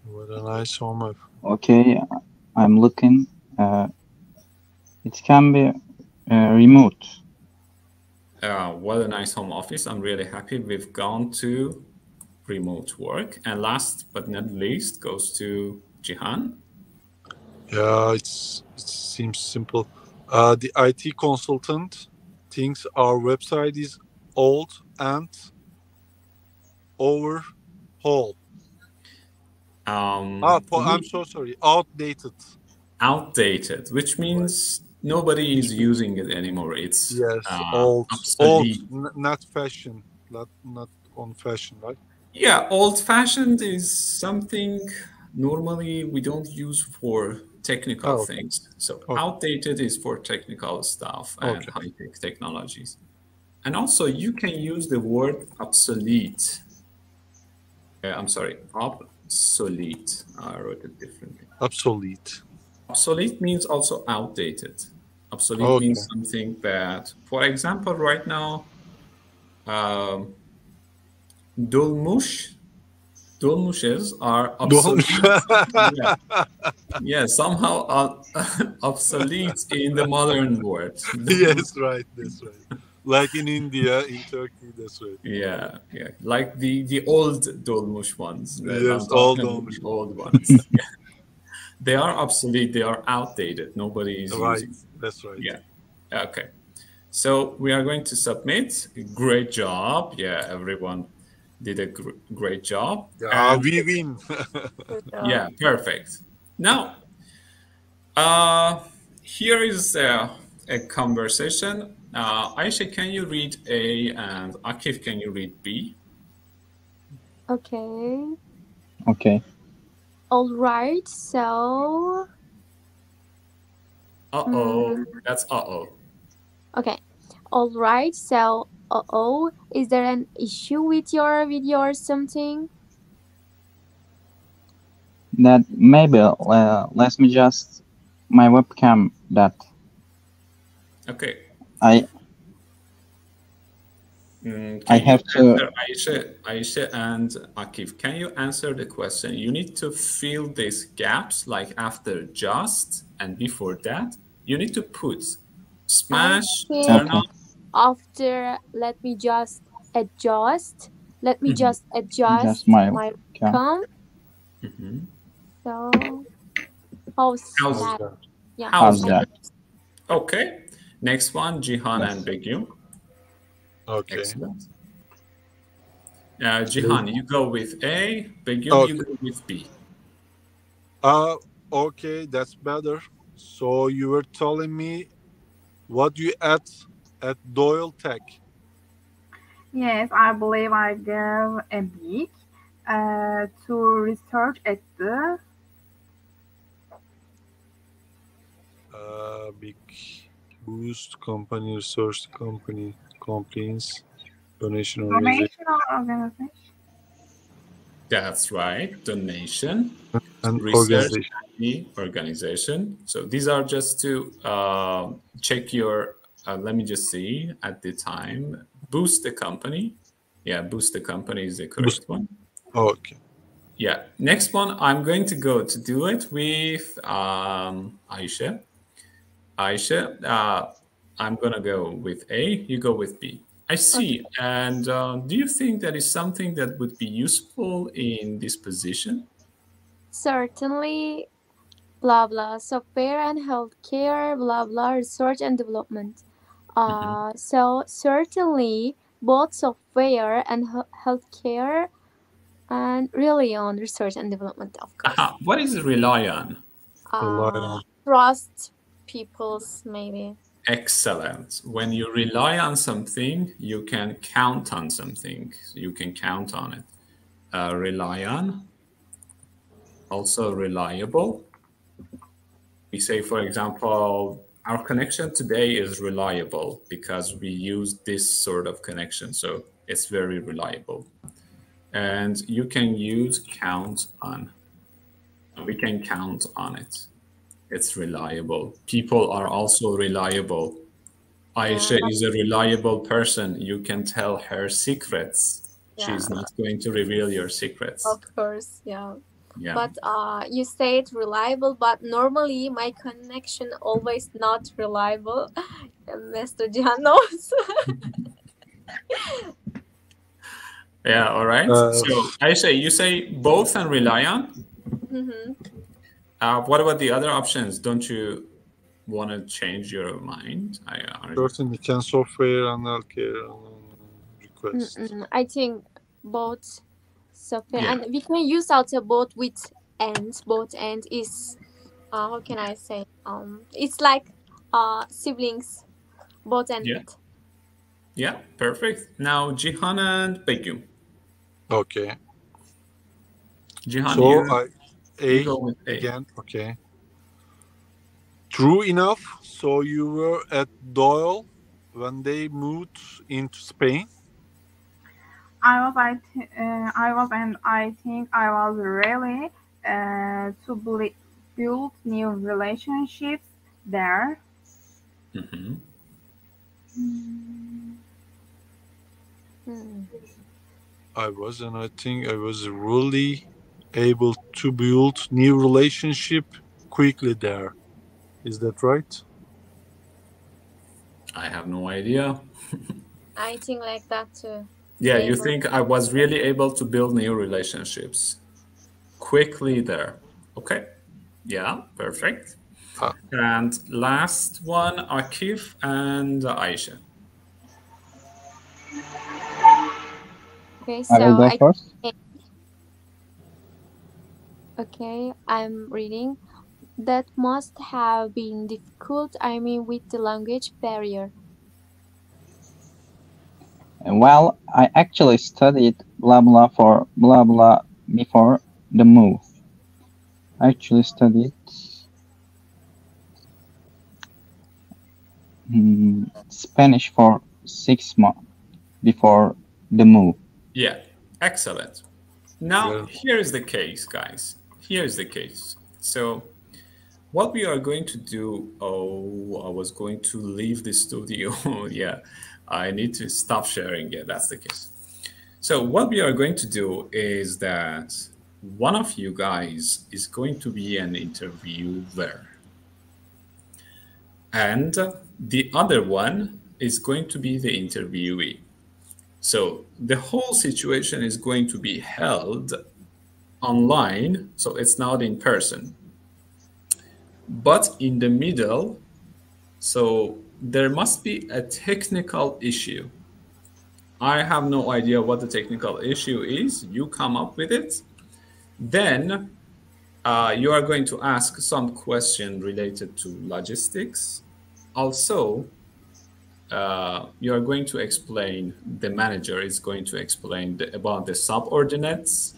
What a nice home. Okay, I'm looking. It can be remote. What a nice home office. I'm really happy we've gone to remote work. And last but not least goes to Jihan. Yeah, it seems simple. The IT consultant thinks our website is old and overhaul. I'm so sorry. Outdated. Outdated, which means nobody is using it anymore. It's old, obsolete. Not fashion, not on fashion, right? Yeah, old-fashioned is something normally we don't use for technical things. So outdated is for technical stuff and high-tech technologies. And also you can use the word obsolete. I'm sorry, obsolete. I wrote it differently. Obsolete. Obsolete means also outdated. Obsolete means something that, for example, right now, Dolmuşes are obsolete. Yeah, somehow obsolete in the modern world. Yes, right. That's right. Like in India, in Turkey, that's right. Yeah. Like the old dolmuş ones. Yes, old dolmuş. Old ones. Yeah. They are obsolete. They are outdated. Nobody is using. That's right. Yeah. Okay. So we are going to submit. Great job. Yeah, everyone did a great job. Yeah, we win. Yeah, perfect. Now, Here is a conversation. Aisha, can you read A, and Akif, can you read B? Okay. Okay. All right. So. That's Okay. All right. So. Is there an issue with your video or something? That maybe let me just my webcam that Okay. I have to Aisha and Akif, can you answer the question? You need to fill these gaps, like after just and before that. You need to put smash, turn on. After, let me just adjust. Let me just adjust Just my webcam. So, how's that? Yeah. How's that? Okay. Next one, Jihan and Begüm. Okay. Excellent. Jihan, you go with A. Begüm, you go with B. Okay, that's better. So you were telling me what you at Doyle Tech. Yes, I believe I gave a big to research at the big boost company, research company, complaints, donation organization. That's right, donation and research organization. So these are just to check your, let me just see at the time, boost the company. Yeah, boost the company is the correct one. Okay. Yeah, next one, I'm going to go to do it with Aisha. Aisha, I'm going to go with A, you go with B. I see. Okay. And do you think that is something that would be useful in this position? Certainly, blah, blah, software and healthcare, blah, blah, research and development. So certainly both software and healthcare and rely on research and development, of course. What is rely on? Trust people's, maybe. Excellent. When you rely on something, you can count on something. You can count on it. Rely on. Also reliable. We say, for example, our connection today is reliable because we use this sort of connection. So it's very reliable. And you can use count on. We can count on it. It's reliable. People are also reliable. Aisha is a reliable person. You can tell her secrets. Yeah. She's not going to reveal your secrets. Of course, yeah. But you say it's reliable, but normally my connection always not reliable. Mr. Jihan knows. Yeah, all right. So Aisha, you say both and rely on? What about the other options? Don't you want to change your mind? Certainly can software and healthcare request. I think both software and we can use also both with ends. Both end is how can I say? It's like siblings. Both end. Yeah, perfect. Now Jihan and Begüm. Okay. Jihan, so you go with A again. Okay. True enough. So you were at Doyle when they moved into Spain. I was, and I think I was really to build new relationships there. I was, and I think I was really able to build new relationship quickly there. Is that right? I have no idea. I think like that too. Yeah, you think I was really able to build new relationships quickly there. Okay. Yeah, perfect. And last one, Akif and Aisha. Okay, so I will go first. Okay, I'm reading. That must have been difficult, I mean, with the language barrier. Well, I actually studied blah blah for blah blah before the move. I actually studied Spanish for 6 months before the move. Yeah, excellent. Now, Yeah. here is the case, guys. Here's the case. So, what we are going to do, oh, I was going to leave the studio. Yeah, I need to stop sharing. Yeah, that's the case. So, what we are going to do is that one of you guys is going to be an interviewer, and the other one is going to be the interviewee. So the whole situation is going to be held online, so it's not in person. But in the middle, so there must be a technical issue. I have no idea what the technical issue is. You come up with it. Then you are going to ask some question related to logistics. Also, you are going to explain, the manager is going to explain about the subordinates,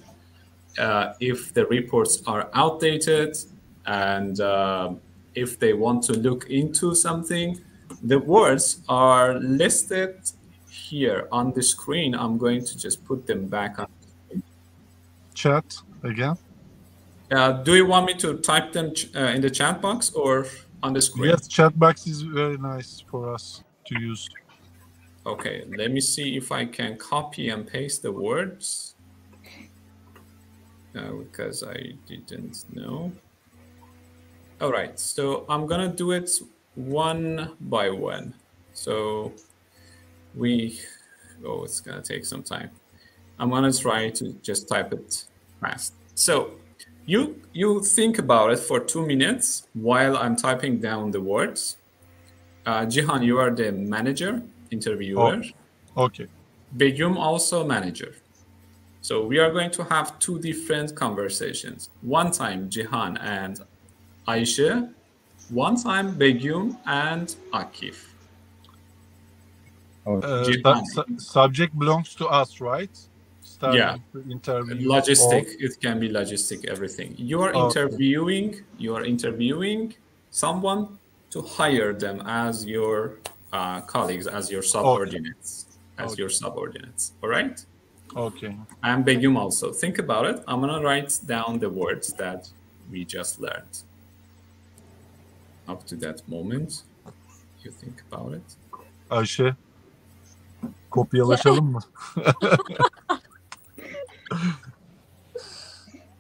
if the reports are outdated, and if they want to look into something. The words are listed here on the screen. I'm going to just put them back on. Chat again. Do you want me to type them in the chat box or on the screen? Yes, chat box is very nice for us to use. Okay, let me see if I can copy and paste the words, because I didn't know. All right, so I'm gonna do it one by one. So it's gonna take some time. I'm gonna try to just type it fast. So you think about it for 2 minutes while I'm typing down the words. Cihan, you are the manager, interviewer. Oh, okay. Begum also manager. So we are going to have 2 different conversations. One time Cihan and Ayşe, one time Begum and Akif. Subject belongs to us, right? Starting Yeah. the interview. Logistic, it can be logistic, everything. You are interviewing someone to hire them as your colleagues, as your subordinates, your subordinates. All right? Okay. And Begum also. Think about it. I'm gonna write down the words that we just learned up to that moment. You think about it. Ayşe, kopyalaşalım mı?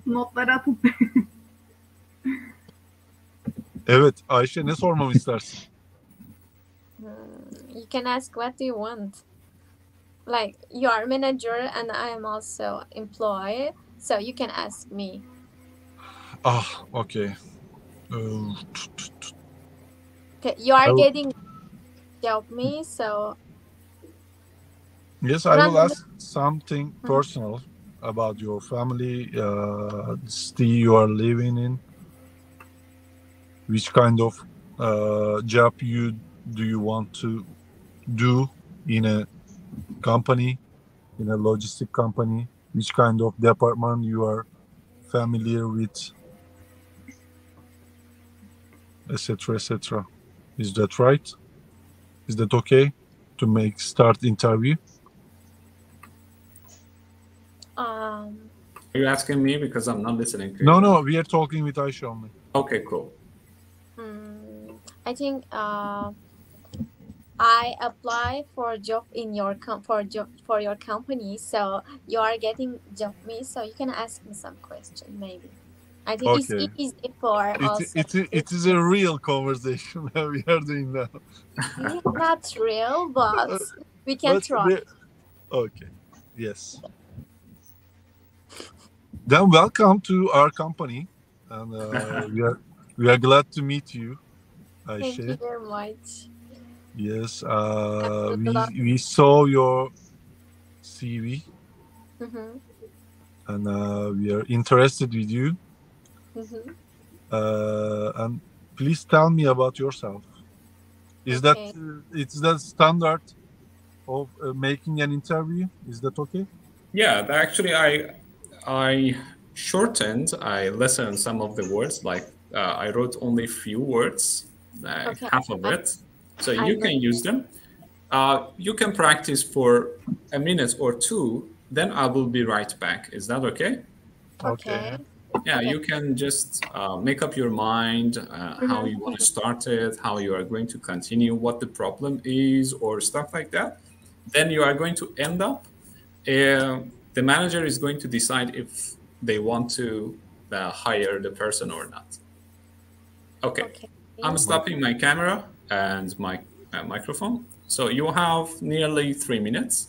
Notları atın. Evet, Ayşe ne sormamı istersin? You can ask what do you want. Like, you are manager and I am also employee, so you can ask me. Okay. Okay, you are getting job me, so Yes, I will ask something personal about your family, the city you are living in, which kind of job do you want to do in a company, in a logistic company, which kind of department you are familiar with, etc., etc. Is that right? Is that okay to start interview? Are you asking me because I'm not listening to you? No, we are talking with Ayşe only. Okay, cool. I think I apply for a job in your for your company, so you are getting job me, so you can ask me some question maybe. I think it's easy for also. It is a real conversation that we are doing now. Not real, but we can try. Okay. Yes. Then welcome to our company, and we are glad to meet you, Ayşe. Thank you very much. Yes, we saw your CV, and we are interested with you. And please tell me about yourself. Is that Okay. it's the standard of making an interview? Is that okay? Yeah, actually, I shortened. I lessened some of the words. Like I wrote only few words, Okay. half of it, so I you can use them. You can practice for a minute or two. Then I will be right back. Is that okay? Okay. Yeah, Okay. you can just make up your mind how you want to start it, how you are going to continue, what the problem is, or stuff like that. Then you are going to end up. The manager is going to decide if they want to hire the person or not. Okay. Okay. I'm stopping my camera and my microphone. So you have nearly 3 minutes,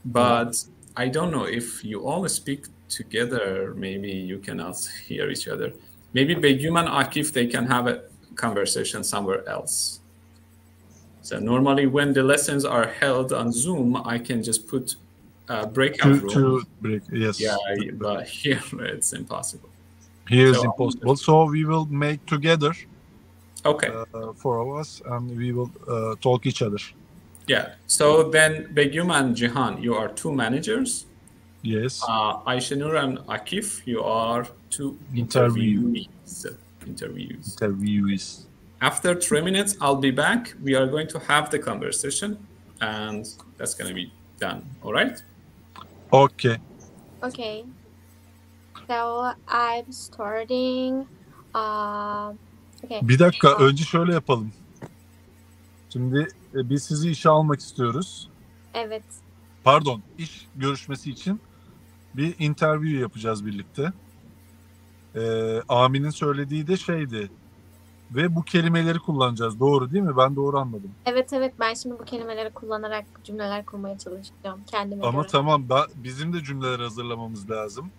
but I don't know if you all speak together. Maybe you cannot hear each other. Maybe Begüm and Akif, they can have a conversation somewhere else. So normally when the lessons are held on Zoom, I can just put a breakout room. To break, yes. Yeah, but here it's impossible. Here is So, impossible. So we will make together. Okay. Four of us, and we will talk each other. Yeah. So then Begüm and Cihan, you are two managers. Yes. Ayşenur and Akif, you are two Interviewees. Interviewees. After 3 minutes, I'll be back. We are going to have the conversation, and that's going to be done. All right? Okay. Okay. So I'm starting. Okay. Bir dakika, önce şöyle yapalım. Şimdi biz sizi işe almak istiyoruz. Evet. Pardon, iş görüşmesi için bir interview yapacağız birlikte. Amin'in söylediği de şeydi. Ve bu kelimeleri kullanacağız. Doğru değil mi? Ben doğru anladım. Evet ben şimdi bu kelimeleri kullanarak cümleler kurmaya çalışacağım kendime Ama göre. tamam, bizim de cümleler hazırlamamız lazım.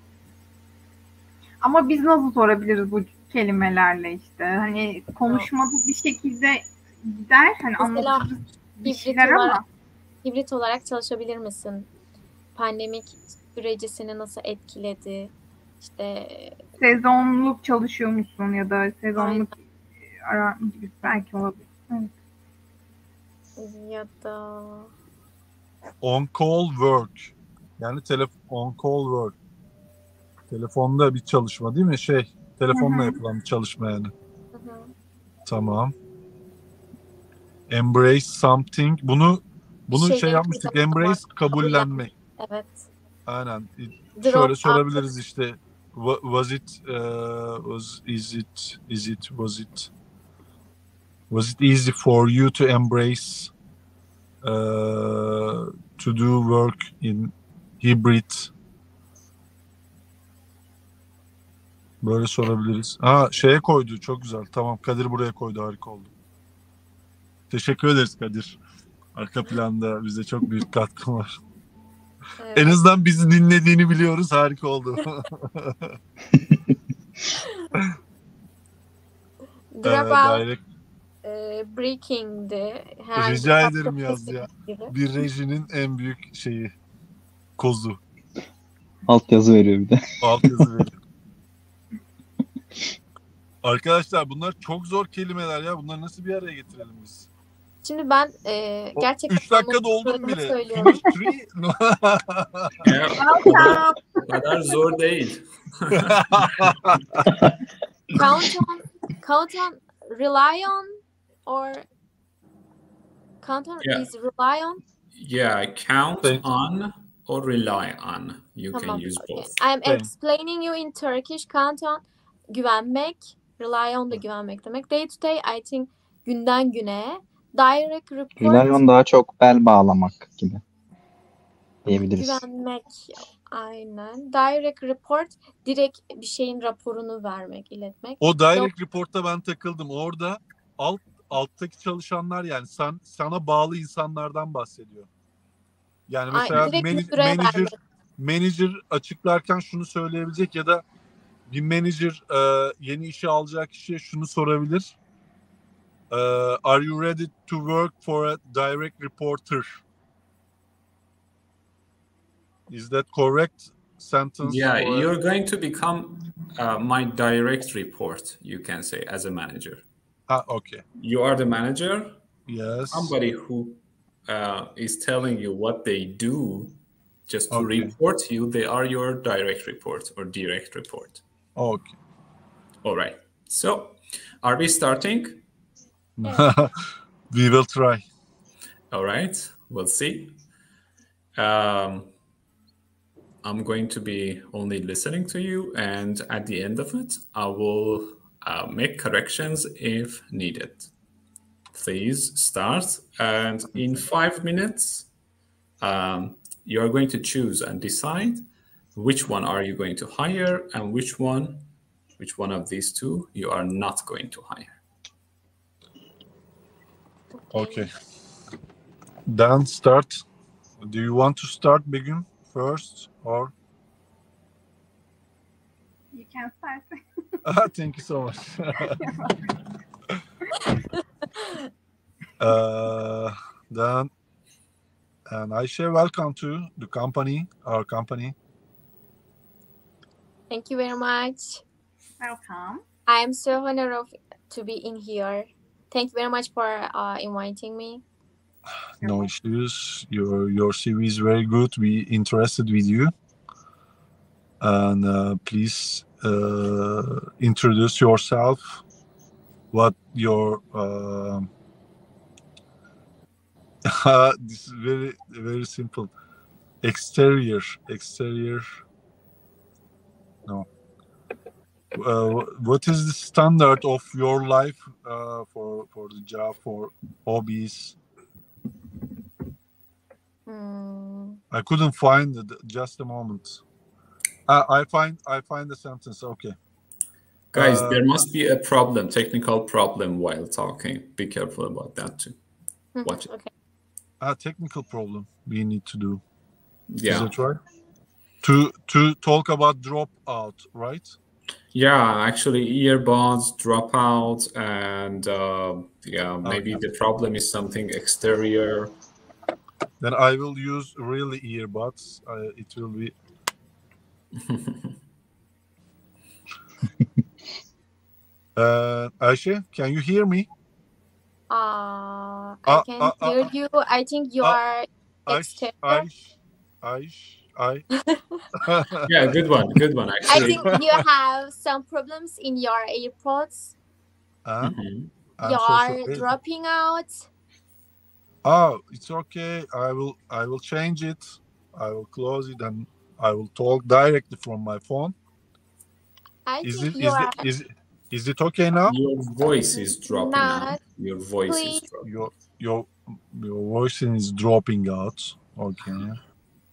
Ama biz nasıl sorabiliriz bu kelimelerle işte? Hani konuşmada bir şekilde gider. Hani Mesela anlatırız bir şeyler ama. Hibrit olarak çalışabilir misin? Pandemik süreci seni nasıl etkiledi? İşte Sezonluk çalışıyor musun ya da sezonluk ara gibi belki olabilir. Evet. Ya da On call work. Yani on call work. Telefonda bir çalışma değil mi? Telefonla yapılan bir çalışma yani. Tamam. Embrace something. Bunu yapmıştık. Embrace kabullenmek. Evet. Aynen. Drop Şöyle sorabiliriz işte. Was it easy for you to embrace to do work in hybrid? Böyle sorabiliriz. Şeye koydu. Çok güzel. Tamam. Kadir buraya koydu. Harika oldu. Teşekkür ederiz Kadir. Arka planda bize çok büyük katkı var. Evet. En azından bizi dinlediğini biliyoruz. Harika oldu. Dropout breaking'di. Rica ederim yaz ya. Bir rejinin en büyük kozu. Altyazı veriyor bir de. Altyazı veriyor. Arkadaşlar bunlar çok zor kelimeler ya. Bunları nasıl bir araya getirelim biz? Şimdi ben gerçekten 3 dakika doldum bile. söylüyorum. O kadar zor değil. Count on, rely on, or count on is rely on? Yeah, count on or rely on. You can use both. I'm explaining you in Turkish. Count on, güvenmek. Rely on da güvenmek demek. Day to day, I think günden güne. Direct report. Rely on daha çok bel bağlamak gibi diyebiliriz. Güvenmek. Aynen. Direct report, direkt bir şeyin raporunu vermek, iletmek. O direct report'ta ben takıldım. Orada alttaki çalışanlar, yani sana bağlı insanlardan bahsediyor. Yani mesela manager açıklarken şunu söyleyebilecek ya da bir manager yeni işe alacak kişiye şunu sorabilir. Are you ready to work for a direct reporter? Is that correct sentence? Yeah, you're going to become my direct report, you can say, as a manager. Okay. You are the manager. Yes. Somebody who is telling you what they do just to Okay. report you, they are your direct report or direct report. Okay. All right. So, are we starting? We will try. All right. We'll see. I'm going to be only listening to you, and at the end of it, I will make corrections if needed. Please start, and in 5 minutes, you are going to choose and decide which one are you going to hire and which one of these two you are not going to hire. Okay. Then start. Do you want to start, Begüm, first, or? You can start. Thank you so much. Then, and Ayşe, welcome to the company, our company. Thank you very much. Welcome. I am so honored to be in here. Thank you very much for inviting me. No issues. Your CV is very good. We interested with you. And please introduce yourself. What your this is very very simple. Exterior. No. What is the standard of your life for the job, for hobbies? I couldn't find it. Just a moment. I find the sentence. Okay. Guys, there must be a problem, technical problem while talking. Be careful about that too. Watch it. Okay. A technical problem we need to do. Yeah. Is that right? To talk about dropout, right? Yeah, actually, earbuds, dropout, and maybe the problem is something exterior. Then I will use really earbuds. It will be. Ayşe, can you hear me? I can hear you. I think you are exterior. Yeah, good one, I actually. think you have some problems in your AirPods. You are dropping out. Oh, it's okay. I will change it. I will close it and I will talk directly from my phone. Is it okay now? Your voice is dropping out. Your voice Please. is dropping. Your voice is dropping out. Okay.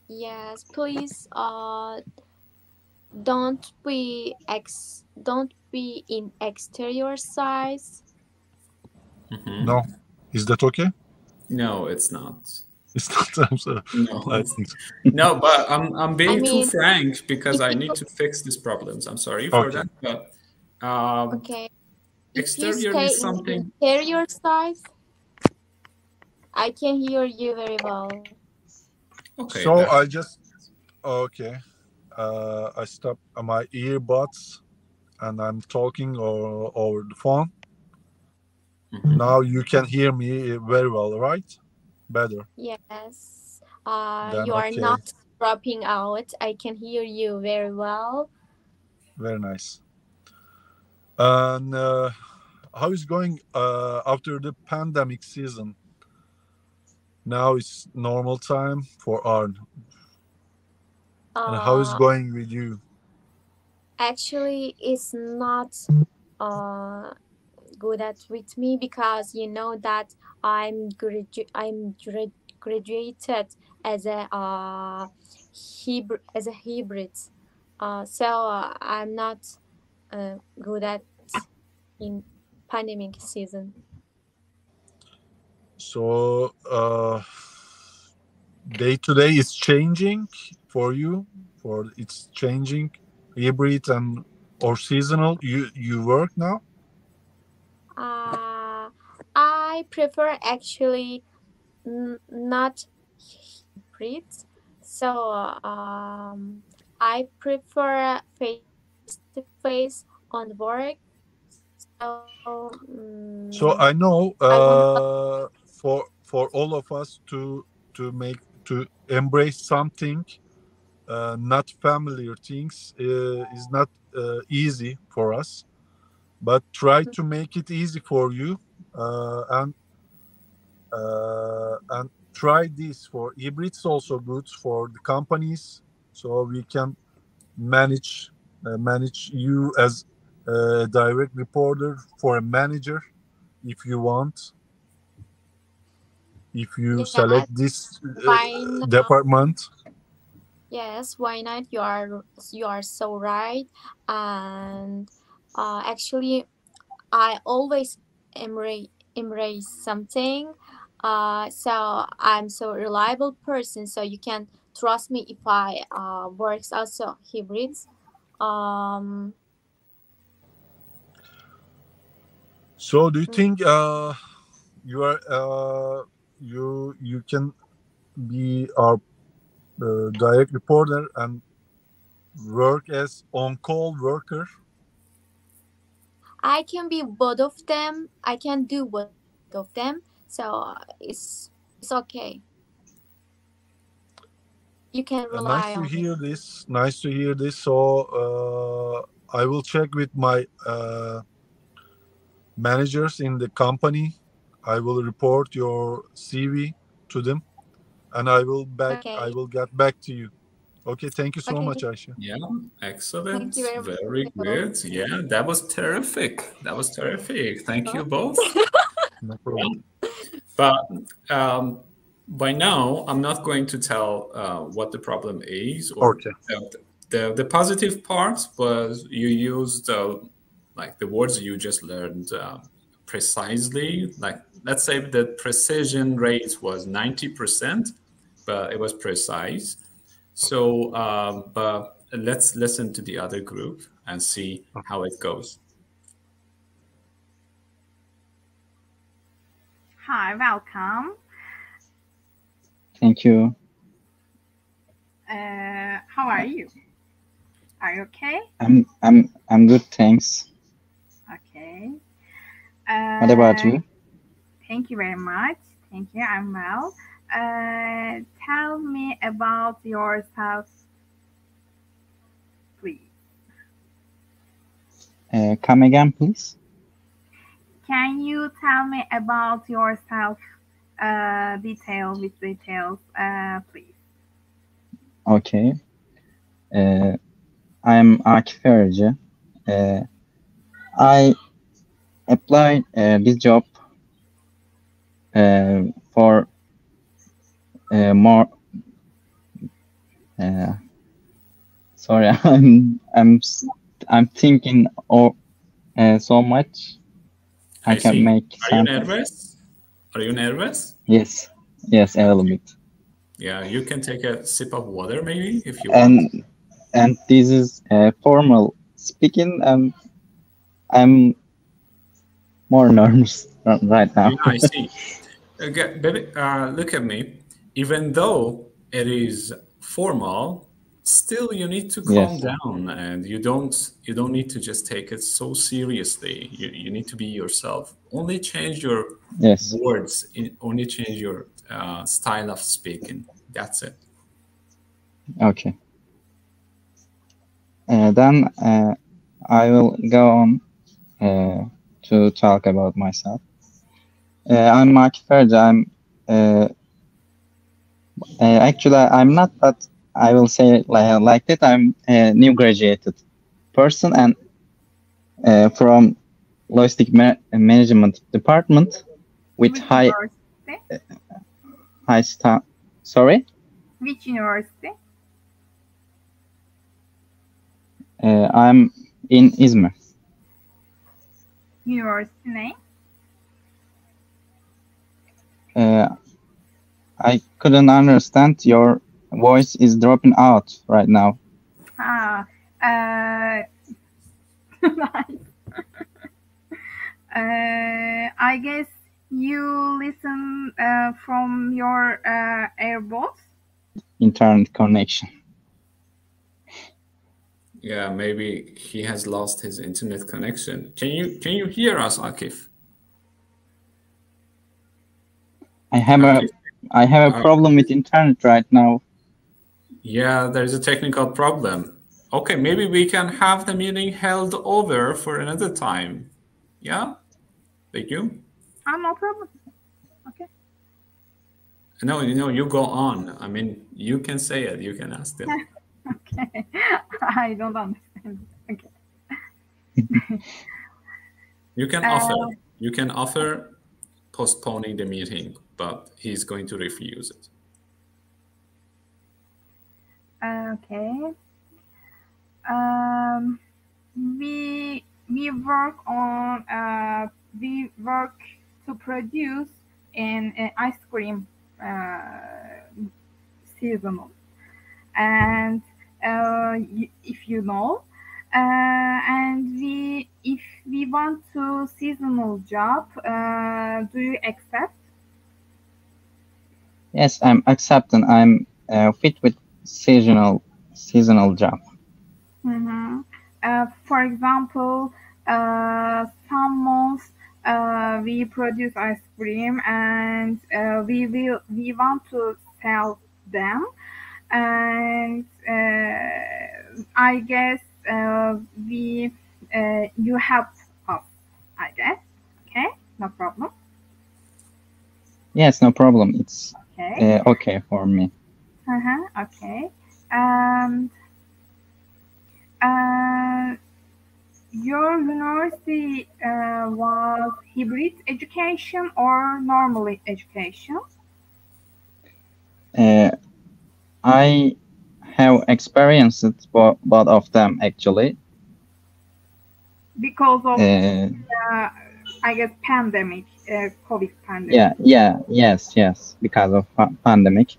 Yes, please. Don't be in exterior size. No, is that okay? No, it's not. It's not. I'm sorry. No, I think so. No, but I'm being too mean, frank because I need to fix these problems. I'm sorry for that. But okay. exterior if you stay is something. In interior size, I can hear you very well. Okay. So I just I stopped my earbuds and I'm talking over the phone. Now you can hear me very well, right? Better. Yes. Then, you are okay. not dropping out. I can hear you very well. Very nice. And how is going after the pandemic season? Now it's normal time for Arn. And how is going with you? Actually, it's not good at with me because you know that I'm graduated as a hybrid. So I'm not good at in pandemic season. So day to day is changing for you. It's changing hybrid and or seasonal. You work now? I prefer actually not hybrid. So I prefer face to face on work. So I know for all of us to embrace something not familiar things is not easy for us, but try to make it easy for you and try this for hybrids also good for the companies, so we can manage you as a direct reporter for a manager if you want, if you select this why not? department. Yes, why not? You are so right. And actually, I always embrace something. So I'm so reliable person. So you can trust me if I works also hybrids. Um, So do you think you are you can be our direct reporter and work as on-call worker? I can be both of them. I can do both of them. So it's okay. You can rely Nice to on me. hear this. Nice to hear this. So I will check with my managers in the company. I will report your CV to them, and I will Okay. get back to you. Okay. Thank you so Okay. much, Aisha. Yeah, Thank excellent. you very much. Very good. Yeah, that was terrific. That was terrific. Thank you both. No problem. But by now, I'm not going to tell what the problem is, or Okay. the positive part was you used like the words you just learned precisely. Like, let's say the precision rate was 90%, but it was precise. So, but let's listen to the other group and see how it goes. Hi, welcome. Thank you. How are you? Are you okay? I'm good, thanks. Okay. What about you? Thank you very much. Thank you. I'm well. Tell me about yourself, please. Come again, please. Can you tell me about yourself, details, please? Okay. I'm Akif Erci. I applied this job for more. Sorry, I'm thinking so much. I can see. make Are you sentence. nervous? Are you nervous? Yes, a little bit. Yeah, you can take a sip of water maybe if you want. And this is formal speaking, and I'm more nervous right now. Yeah, I see. Okay, baby, look at me. Even though it is formal, still you need to calm Yes. down, and you don't need to just take it so seriously. You need to be yourself. Only change your Yes. words. Only change your style of speaking. That's it. Okay. Then I will go on to talk about myself. I'm Akif Erci. Actually, I'm not, but I will say like that. I'm a new graduated person, and from logistic management department with Which high star. Sorry. Which university? I'm in Izmir. University name? I couldn't understand. Your voice is dropping out right now. Nice. I guess you listen from your AirPods. Internet connection. Yeah, maybe he has lost his internet connection. Can you hear us, Akif? I have a problem with internet right now. Yeah, there's a technical problem. Okay, maybe we can have the meeting held over for another time. Yeah? Thank you. No problem. Okay. No, you go on. I mean, you can say it. You can ask them. Okay. I don't understand. Okay. You can offer. You can offer postponing the meeting, but he's going to refuse it. Okay. We work to produce an ice cream seasonal, and if you know, and if we want to seasonal job, do you accept? Yes, I'm accepting. I'm fit with seasonal job. Mm-hmm. For example, some months we produce ice cream, and we want to sell them, and I guess you help us. I guess. Okay, no problem. Yes, no problem. It's Okay. okay for me. Okay. Your university was hybrid education or normal education? I have experienced both of them actually. Because of I guess pandemic, COVID pandemic. Yes, because of pandemic.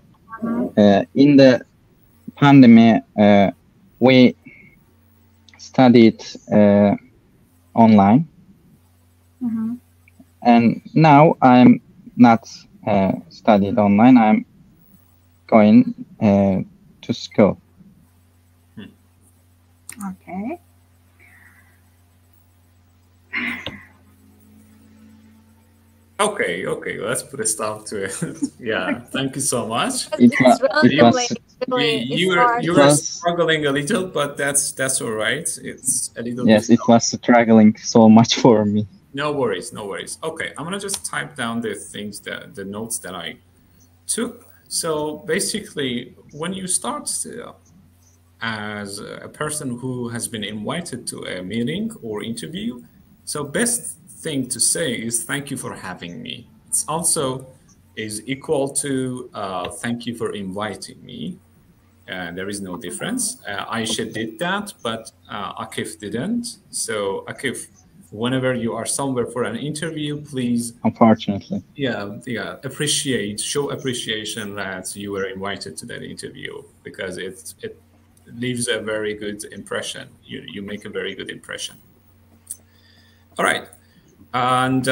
In the pandemic, we studied online, and now I'm not studied online. I'm going to school. Okay. Okay, let's put a stop to it. Yeah, thank you so much. You were struggling a little, but that's all right. It's a little. Yes, it was struggling so much for me. No worries. Okay, I'm gonna just type down the things the notes that I took. So basically, when you start as a person who has been invited to a meeting or interview, so best thing to say is thank you for having me. It's also is equal to thank you for inviting me. There is no difference. Aisha did that, but Akif didn't. So Akif, whenever you are somewhere for an interview, please. Unfortunately. Yeah. Show appreciation that you were invited to that interview, because it leaves a very good impression. You make a very good impression. All right. And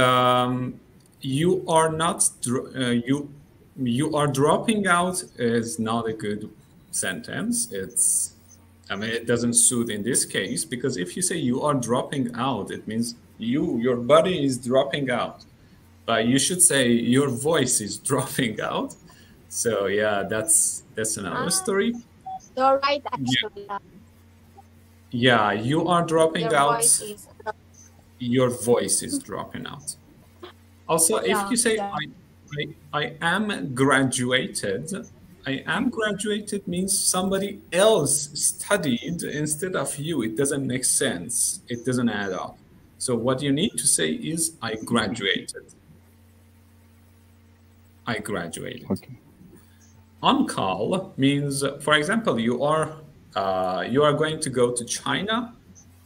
you are not you are dropping out is not a good sentence. It doesn't suit in this case, because if you say you are dropping out, it means your body is dropping out, but you should say your voice is dropping out. So yeah, that's another story. You're right, actually. Yeah, you are dropping out. Your voice is dropping out. Also, if you say I am graduated, I am graduated means somebody else studied instead of you. It doesn't make sense. It doesn't add up. So what you need to say is I graduated. I graduated. Okay. On call means, for example, you are going to go to China,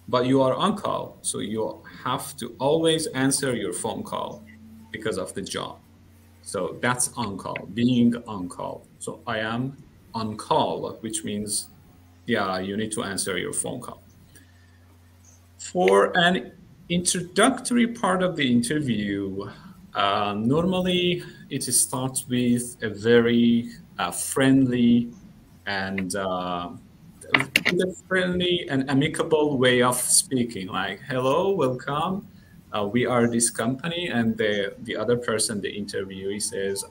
but you are on call, so you have to always answer your phone call because of the job. So that's on call, being on call. So I am on call, which means, yeah, you need to answer your phone call. For an introductory part of the interview, normally it starts with a very friendly and with a friendly and amicable way of speaking, like hello, welcome. We are this company, and the other person, the interviewee, says,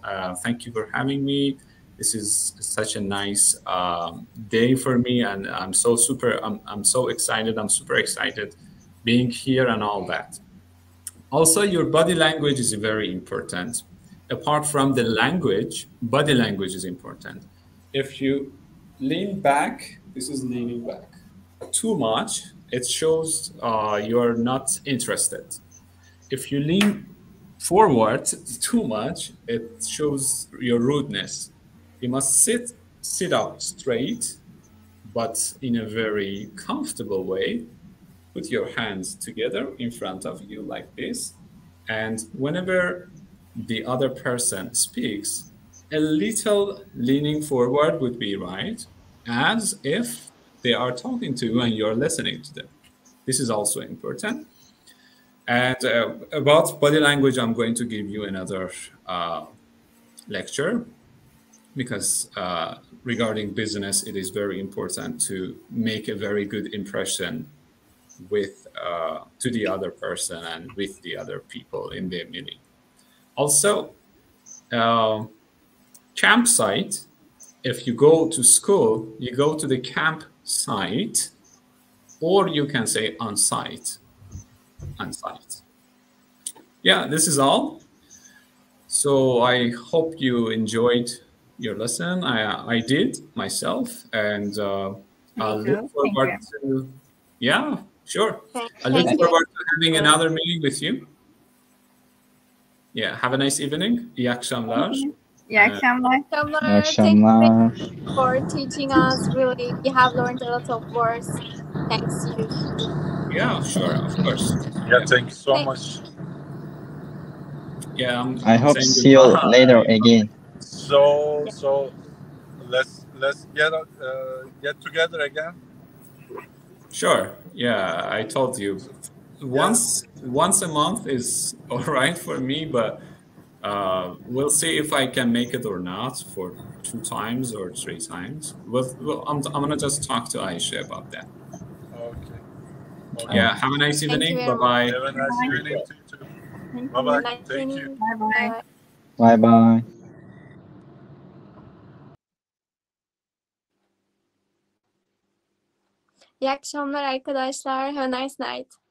thank you for having me. This is such a nice day for me, and I'm so excited. I'm super excited being here and all that. Also, your body language is very important. Apart from the language, body language is important. If you lean back, this is leaning back too much, it shows you're not interested. If you lean forward too much, it shows your rudeness. You must sit up straight, but in a very comfortable way. Put your hands together in front of you like this. And whenever the other person speaks, a little leaning forward would be right, as if they are talking to you and you're listening to them. This is also important. And about body language, I'm going to give you another lecture, because regarding business, it is very important to make a very good impression with to the other person and with the other people in the meeting. Also, campsite. If you go to school, you go to the campsite, or you can say on site. On site. Yeah, this is all. So I hope you enjoyed your lesson. I did myself, and I look forward to. Yeah, sure. I look forward to having another meeting with you. Yeah, have a nice evening. İyi akşamlar. İyi akşamlar. İyi akşamlar. Thank you for teaching us. Really, we have learned a lot of words. Thanks you. Yeah, sure, of course. Yeah, thank you so much. Yeah, I hope to see you later again. So let's get together again. Sure. Yeah, I told you once a month is all right for me, but we'll see if I can make it or not for 2 times or 3 times. I'm gonna just talk to Aisha about that. Okay. Yeah. Have a nice evening. Bye bye. Have a nice evening too. Bye bye. Thank you. Bye. Bye bye. İyi akşamlar arkadaşlar. Have a nice night.